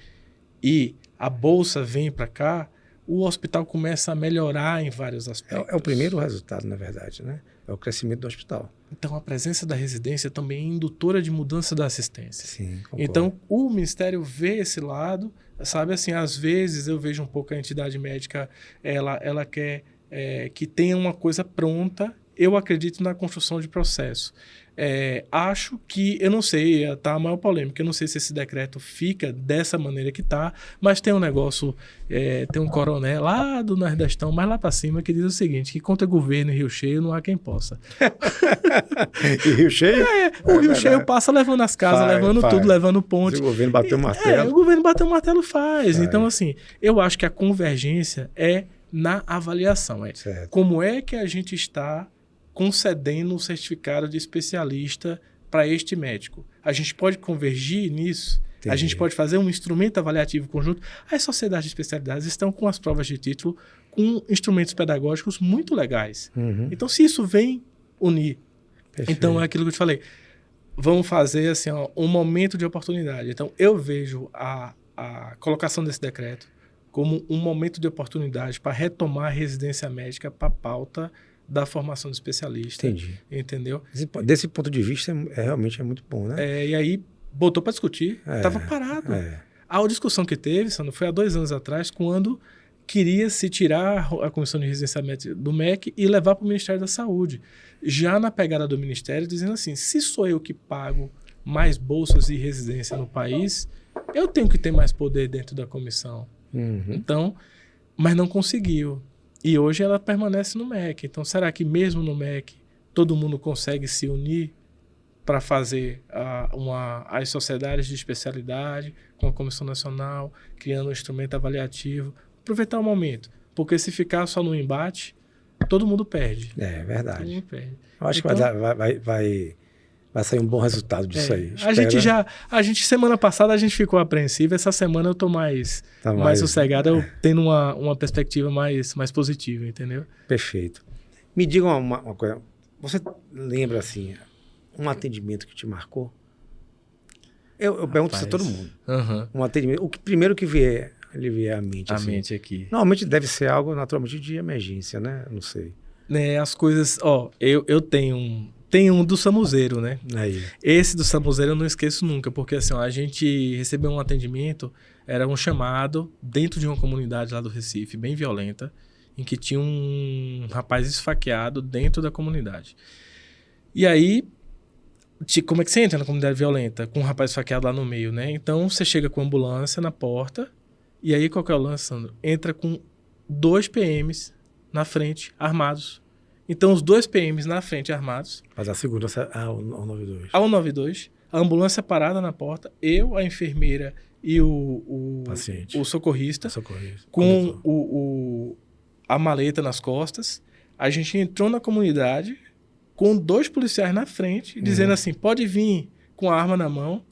e a bolsa vem para cá, o hospital começa a melhorar em vários aspectos. É o primeiro resultado, na verdade, né? É o crescimento do hospital. Então, a presença da residência também é indutora de mudança da assistência. Sim, concordo. Então, o Ministério vê esse lado, sabe assim, às vezes eu vejo um pouco a entidade médica, ela quer que tenha uma coisa pronta. Eu acredito na construção de processo. Acho que, eu não sei, está a maior polêmica, eu não sei se esse decreto fica dessa maneira que está, mas tem um negócio, tem um coronel lá do Nordestão, mais lá para cima, que diz o seguinte, que contra governo e Rio Cheio não há quem possa. E Rio Cheio? O Rio Cheio passa levando as casas, levando tudo, levando ponte. Se o governo bateu o martelo. O governo bateu o martelo faz. Então, assim, eu acho que a convergência é na avaliação. Como é que a gente está concedendo um certificado de especialista para este médico? A gente pode convergir nisso? Entendi. A gente pode fazer um instrumento avaliativo conjunto? As sociedades de especialidades estão com as provas de título com instrumentos pedagógicos muito legais. Então, se isso vem unir, então é aquilo que eu te falei, vamos fazer assim, ó, um momento de oportunidade. Então, eu vejo a colocação desse decreto como um momento de oportunidade para retomar a residência médica para a pauta da formação de especialista. Entendi. Entendeu? Desse ponto de vista, realmente é muito bom, né? E aí, botou para discutir. Estava parado. A discussão que teve, Sandro, foi há 2 anos atrás, quando queria se tirar a Comissão de Residenciamento do MEC e levar para o Ministério da Saúde. Já na pegada do Ministério, dizendo assim, se sou eu que pago mais bolsas de residência no país, eu tenho que ter mais poder dentro da comissão. Então, mas não conseguiu. E hoje ela permanece no MEC. Então, será que mesmo no MEC todo mundo consegue se unir para fazer as sociedades de especialidade com a Comissão Nacional, criando um instrumento avaliativo? Aproveitar o momento. Porque se ficar só no embate, todo mundo perde. É verdade. Todo mundo perde. Eu acho que vai sair um bom resultado disso aí. A gente, semana passada, a gente ficou apreensivo. Essa semana eu tô mais sossegado, eu tendo uma perspectiva mais positiva, entendeu? Perfeito. Me diga uma coisa. Você lembra, assim, um atendimento que te marcou? Eu pergunto isso a todo mundo. Um atendimento. Primeiro que vier à mente. Assim. Mente aqui. Normalmente deve ser algo, naturalmente, de emergência, né? Não sei. As coisas... eu tenho um do Samuzeiro, né? Aí. Esse do Samuzeiro eu não esqueço nunca, porque assim, a gente recebeu um atendimento, era um chamado dentro de uma comunidade lá do Recife, bem violenta, em que tinha um rapaz esfaqueado dentro da comunidade. E aí, como é que você entra na comunidade violenta? Com um rapaz esfaqueado lá no meio, né? Então, você chega com a ambulância na porta, e aí, qual que é o lance, Sandro? Entra com 2 PMs na frente, armados. Então, os 2 PMs na frente, armados. Mas a segurança ao 92. Ao 92. A ambulância parada na porta. Eu, a enfermeira e o socorrista. Com a maleta nas costas. A gente entrou na comunidade com 2 policiais na frente, dizendo assim, pode vir com a arma na mão.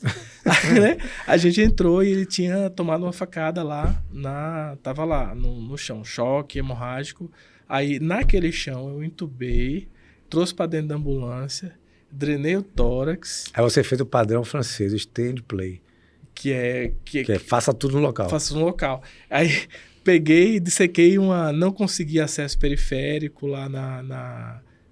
Né? A gente entrou e ele tinha tomado uma facada lá, tava lá no chão, choque hemorrágico. Aí, naquele chão, eu entubei, trouxe para dentro da ambulância, drenei o tórax. Aí você fez o padrão francês, stand play. Que é faça tudo no local. Faça no local. Aí, peguei e dissequei não consegui acesso periférico lá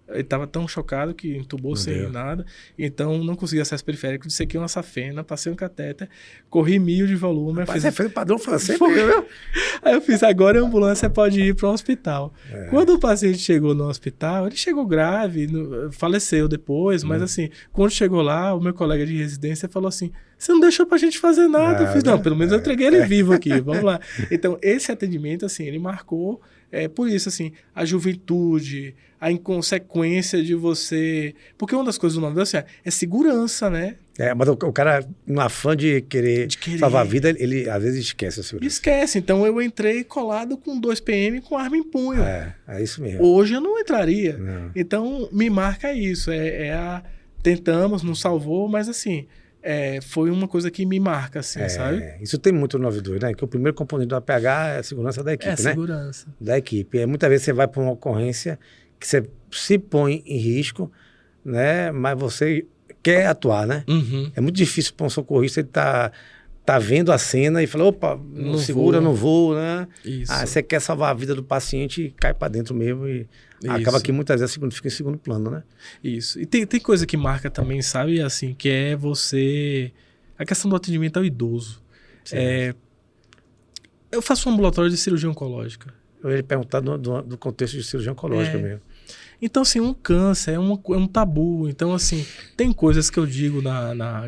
ele estava tão chocado que entubou sem nada. Então, não consegui acesso periférico. Dissequei uma safena, passei um catéter, corri 1000 de volume. Você fez o padrão francês? Aí eu fiz, agora a ambulância pode ir para o hospital. Quando o paciente chegou no hospital, ele chegou grave, faleceu depois, mas assim, quando chegou lá, o meu colega de residência falou assim, você não deixou pra gente fazer nada. Eu fiz, não, pelo menos eu entreguei ele vivo aqui, vamos lá. Então, esse atendimento, assim, ele marcou, por isso, assim, a juventude, a inconsequência de você... Porque uma das coisas do 92 assim, é segurança, né? Mas o cara, no afã de querer salvar a vida, ele às vezes esquece a segurança. Esquece. Então, eu entrei colado com 2 PM com arma em punho. É isso mesmo. Hoje eu não entraria. Não. Então, me marca isso. Tentamos, não salvou, mas assim... foi uma coisa que me marca, assim, sabe? Isso tem muito no 92, né? Que o primeiro componente do APH é a segurança da equipe, né? Segurança. Da equipe. Muitas vezes você vai para uma ocorrência que você se põe em risco, né? Mas você quer atuar, né? É muito difícil para um socorrista, ele tá vendo a cena e fala, opa, não segura, não vou, né? Isso. Você quer salvar a vida do paciente e cai para dentro mesmo e acaba que muitas vezes fica em segundo plano, né? Isso. E tem coisa que marca também, sabe? Assim, que é você... A questão do atendimento ao idoso. Eu faço um ambulatório de cirurgia oncológica. Eu ia perguntar do contexto de cirurgia oncológica mesmo. Então, assim, um câncer é um tabu. Então, assim, tem coisas que eu digo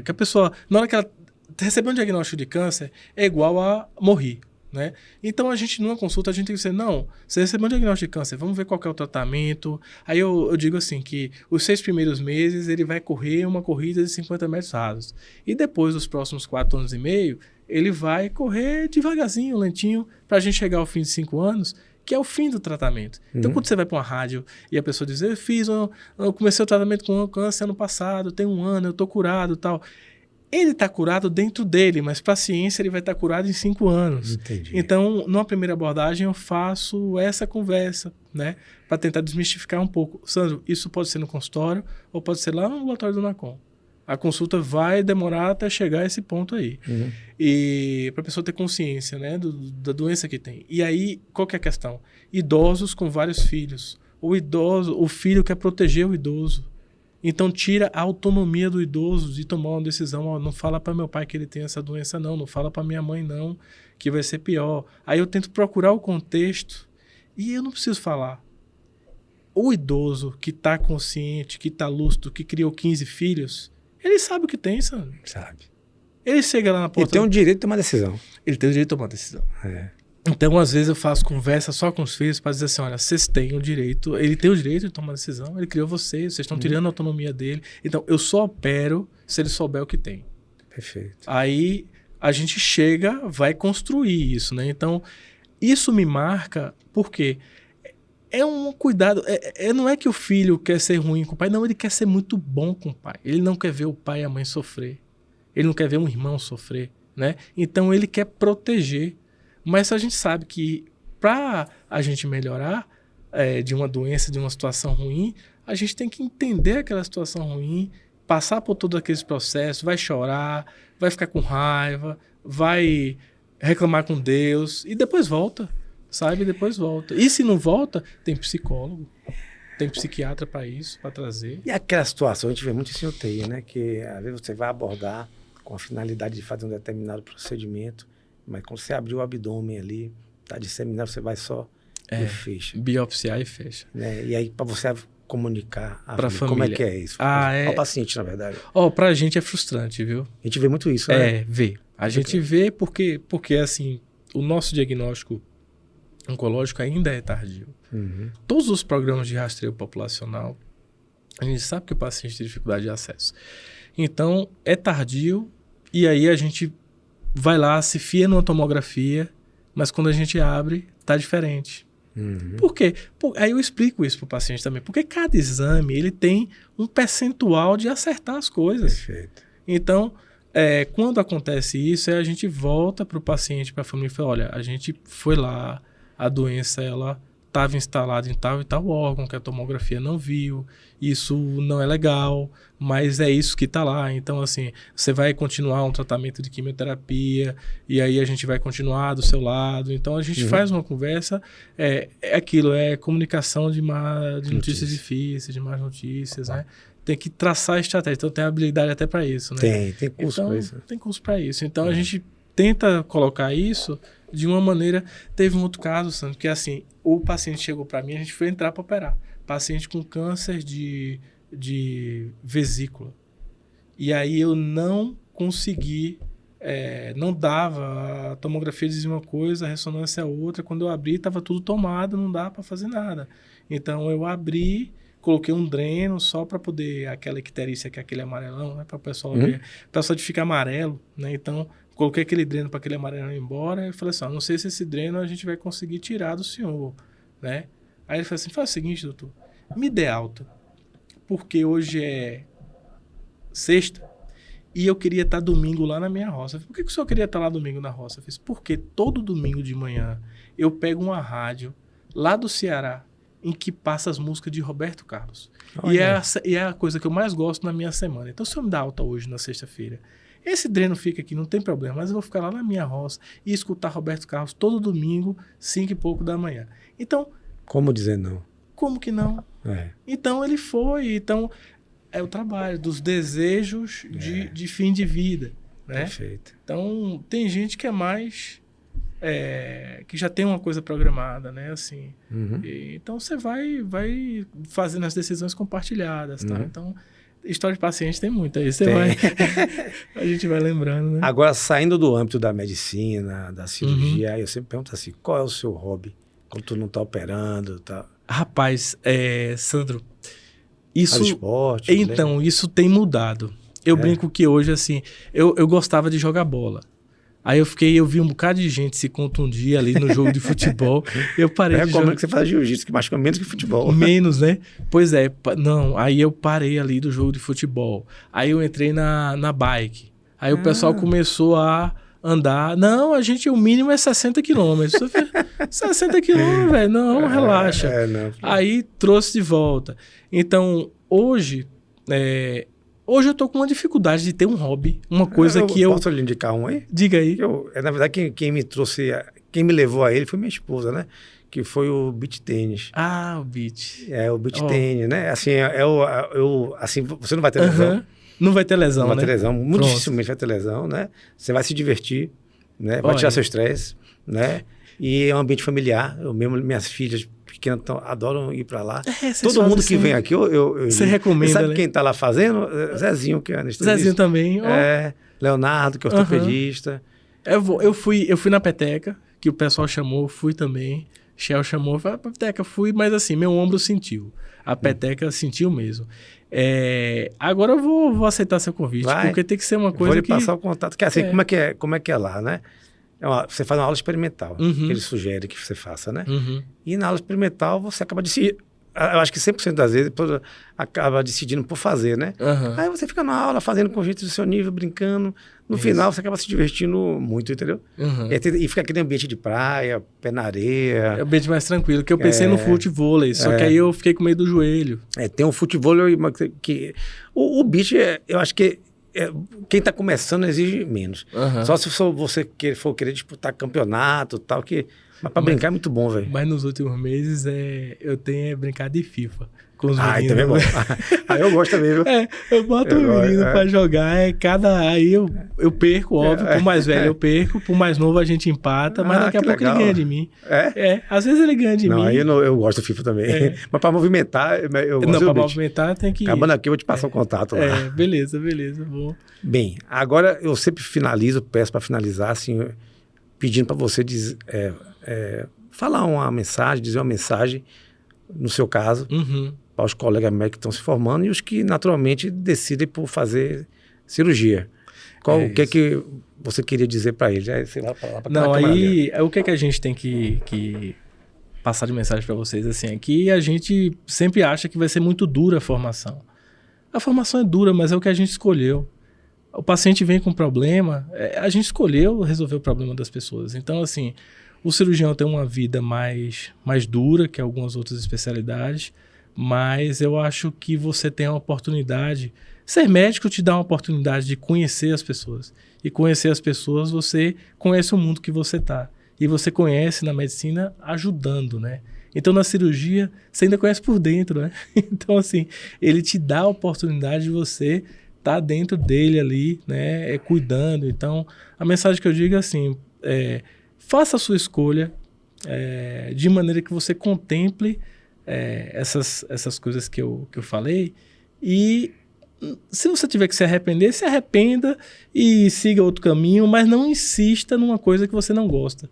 que a pessoa, na hora que ela recebeu um diagnóstico de câncer, é igual a morrer, né? Então, a gente, numa consulta, a gente tem que dizer, não, você recebeu um diagnóstico de câncer, vamos ver qual que é o tratamento. Aí eu digo assim, que os 6 primeiros meses, ele vai correr uma corrida de 50 metros rasos. E depois, dos próximos 4 anos e meio, ele vai correr devagarzinho, lentinho, para a gente chegar ao fim de 5 anos, que é o fim do tratamento. Então, quando você vai para uma rádio e a pessoa diz, eu comecei o tratamento com câncer ano passado, tem 1 ano, eu estou curado e tal. Ele está curado dentro dele, mas para a ciência ele vai estar curado em 5 anos. Entendi. Então, numa primeira abordagem, eu faço essa conversa, né? Para tentar desmistificar um pouco. Sandro, isso pode ser no consultório ou pode ser lá no ambulatório do NACOM. A consulta vai demorar até chegar a esse ponto aí. E para a pessoa ter consciência, né, da doença que tem. E aí, qual que é a questão? Idosos com vários filhos. O filho quer proteger o idoso. Então tira a autonomia do idoso de tomar uma decisão. Ó, não fala para meu pai que ele tem essa doença, não fala para minha mãe, não, que vai ser pior. Aí eu tento procurar o contexto e eu não preciso falar. O idoso que está consciente, que está lúcido, que criou 15 filhos, ele sabe o que tem, Sandro. Sabe. Ele chega lá na porta... Ele tem o direito de tomar decisão. Ele tem o direito de tomar decisão. É. Então, às vezes, eu faço conversa só com os filhos para dizer assim, olha, vocês têm o direito... Ele tem o direito de tomar decisão, ele criou vocês estão tirando a autonomia dele. Então, eu só opero se ele souber o que tem. Perfeito. Aí, a gente chega, vai construir isso, né? Então, isso me marca porque... É um cuidado, não é que o filho quer ser ruim com o pai, não, ele quer ser muito bom com o pai. Ele não quer ver o pai e a mãe sofrer. Ele não quer ver um irmão sofrer, né? Então ele quer proteger. Mas a gente sabe que para a gente melhorar de uma doença, de uma situação ruim, a gente tem que entender aquela situação ruim, passar por todos aqueles processos, vai chorar, vai ficar com raiva, vai reclamar com Deus e depois volta. Sabe? Depois volta. E se não volta, tem psicólogo, tem psiquiatra para isso, para trazer. E aquela situação, a gente vê muito isso em UTI, né? Que às vezes você vai abordar com a finalidade de fazer um determinado procedimento, mas quando você abrir o abdômen ali, tá disseminado, você vai só e fecha. Biopsiar e fecha. Né? E aí, para você comunicar pra família. Como é que é isso? Ao paciente, na verdade. Pra gente é frustrante, viu? A gente vê muito isso, né? Vê. A gente vê porque assim, o nosso diagnóstico oncológico ainda é tardio. Todos os programas de rastreio populacional, a gente sabe que o paciente tem dificuldade de acesso. Então, é tardio e aí a gente vai lá, se fia numa tomografia, mas quando a gente abre, tá diferente. Por quê? Aí eu explico isso pro paciente também. Porque cada exame, ele tem um percentual de acertar as coisas. Perfeito. Então, quando acontece isso, a gente volta pro paciente, pra família e fala, olha, a gente foi lá, a doença ela estava instalada em tal e tal órgão que a tomografia não viu, isso não é legal, mas é isso que está lá. Então, assim, você vai continuar um tratamento de quimioterapia e aí a gente vai continuar do seu lado. Então, a gente faz uma conversa, aquilo, comunicação de notícias difíceis, de más notícias, né? Tem que traçar a estratégia, então tem habilidade até para isso, né? Tem curso para isso. Tem curso para isso. Então, a gente tenta colocar isso de uma maneira... Teve um outro caso, Sandro, que assim, o paciente chegou para mim, a gente foi entrar para operar. Paciente com câncer de vesícula. E aí eu não consegui, não dava, a tomografia dizia uma coisa, a ressonância outra. Quando eu abri, estava tudo tomado, não dá para fazer nada. Então eu abri, coloquei um dreno só para poder, aquela icterícia, que é aquele amarelão, né, para o pessoal ver, para só de ficar amarelo, né? Então coloquei aquele dreno para aquele amarelão ir embora e falei assim, não sei se esse dreno a gente vai conseguir tirar do senhor, né? Aí ele falou assim, faz o seguinte, doutor, me dê alta, porque hoje é sexta e eu queria estar domingo lá na minha roça. Por que o senhor queria estar lá domingo na roça? Eu fiz, porque todo domingo de manhã eu pego uma rádio lá do Ceará em que passa as músicas de Roberto Carlos. E é a coisa que eu mais gosto na minha semana. Então, se eu me dá alta hoje, na sexta-feira, esse dreno fica aqui, não tem problema, mas eu vou ficar lá na minha roça e escutar Roberto Carlos todo domingo, 5 e pouco da manhã. Então... Como dizer não? Como que não? Então, ele foi. Então, é o trabalho dos desejos de fim de vida, né? Perfeito. Então, tem gente que é mais... que já tem uma coisa programada, né? Assim, então, você vai fazendo as decisões compartilhadas, tá? Então... História de paciente tem muita aí. A gente vai lembrando, né? Agora, saindo do âmbito da medicina, da cirurgia, eu sempre pergunto assim, qual é o seu hobby? Quando tu não tá operando, tá? Rapaz, Sandro, isso... Faz esporte? Então, isso tem mudado. Eu brinco que hoje, assim, eu gostava de jogar bola. Aí eu vi um bocado de gente se contundir ali no jogo de futebol. Eu parei de jogar. Que você faz jiu-jitsu, que machuca menos que futebol. Menos, né? Pois é. Não, aí eu parei ali do jogo de futebol. Aí eu entrei na bike. Aí o pessoal começou a andar. Não, o mínimo é 60 quilômetros. 60 quilômetros, velho. Não, relaxa. Não. Aí trouxe de volta. Então, hoje, Hoje eu tô com uma dificuldade de ter um hobby, uma coisa que eu... Posso lhe indicar um aí? Diga aí. Na verdade, quem me trouxe, quem me levou a ele foi minha esposa, né? Que foi o beach tênis. Ah, o beach. O beach tênis, né? Assim, assim, você não vai ter lesão. Não vai ter lesão, não né? vai ter lesão, muito dificilmente vai ter lesão, né? Você vai se divertir, né? Vai tirar seu estresse, né? E é um ambiente familiar. Eu mesmo, minhas filhas pequenas adoram ir para lá. Todo mundo que vem aqui, você recomenda, sabe né? quem tá lá fazendo? Zezinho, que é anestesista. Zezinho também. Leonardo, que é ortopedista. Eu fui na peteca, que o pessoal chamou, fui também. Shell chamou, falei, a peteca, fui, mas assim, meu ombro sentiu. A peteca sentiu mesmo. Agora eu vou aceitar seu convite, porque tem que ser uma coisa vou lhe passar o contato. Que assim, como é que é lá, né? Você faz uma aula experimental, que ele sugere que você faça, né? E na aula experimental você acaba decidindo, eu acho que 100% das vezes acaba decidindo por fazer, né? Aí você fica na aula fazendo com gente do seu nível, brincando. No final você acaba se divertindo muito, entendeu? E fica aquele ambiente de praia, pé na areia. É o ambiente mais tranquilo, que eu pensei no futevôlei, só que aí eu fiquei com medo do joelho. Tem um futevôlei que... O beach, eu acho que quem está começando exige menos. Só se você for querer disputar campeonato e tal, mas para brincar é muito bom, velho. Mas nos últimos meses eu tenho brincado de FIFA com os meninos. Também é bom. Aí eu gosto também, viu? Eu boto o menino para jogar, aí eu perco, óbvio, por mais velho eu perco, por mais novo a gente empata, mas daqui a pouco ele ganha de mim. Às vezes ele ganha de mim. Aí eu gosto do FIFA também. Mas para movimentar, eu gosto do para movimentar tem que... Acabando aqui, eu vou te passar o contato lá. Beleza, bom. Bem, agora eu sempre peço para finalizar, assim, pedindo para você falar uma mensagem, dizer uma mensagem, no seu caso, para os colegas médicos que estão se formando e os que naturalmente decidem por fazer cirurgia. O que é que você queria dizer para eles? O que é que a gente tem que passar de mensagem para vocês? Assim, é que a gente sempre acha que vai ser muito dura a formação. A formação é dura, mas é o que a gente escolheu. O paciente vem com problema, a gente escolheu resolver o problema das pessoas. Então, assim, o cirurgião tem uma vida mais dura que algumas outras especialidades, mas eu acho que você tem a oportunidade... Ser médico te dá uma oportunidade de conhecer as pessoas. E conhecer as pessoas, você conhece o mundo que você está. E você conhece na medicina ajudando, né? Então, na cirurgia, você ainda conhece por dentro, né? Então, assim, ele te dá a oportunidade de você estar dentro dele ali, né? Cuidando. Então, a mensagem que eu digo é assim, faça a sua escolha de maneira que você contemple essas coisas que eu falei e se você tiver que se arrepender, se arrependa e siga outro caminho, mas não insista numa coisa que você não gosta.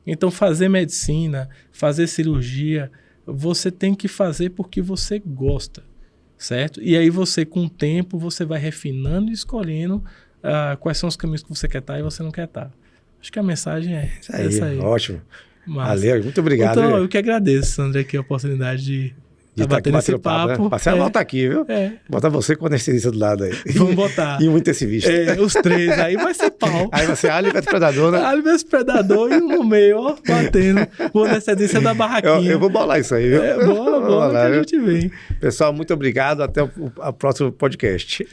Então, fazer medicina, fazer cirurgia, você tem que fazer porque você gosta, certo? E aí você, com o tempo, você vai refinando e escolhendo quais são os caminhos que você quer estar e você não quer estar. Acho que a mensagem é essa aí. Ótimo. Valeu, muito obrigado. Então, eu que agradeço, Sandra, aqui a oportunidade de estar aqui nesse papo. Né? Passei a volta aqui, viu? Botar você com o anestesista do lado aí. Vamos botar. E um intensivista. Os três. Aí vai ser pau. Aí vai ser alho versus predador, né? Alho versus predador e um no meio, ó, batendo. O anestesista da barraquinha. Eu vou bolar isso aí, viu? Bola que a gente vem. Pessoal, muito obrigado. Até o próximo podcast.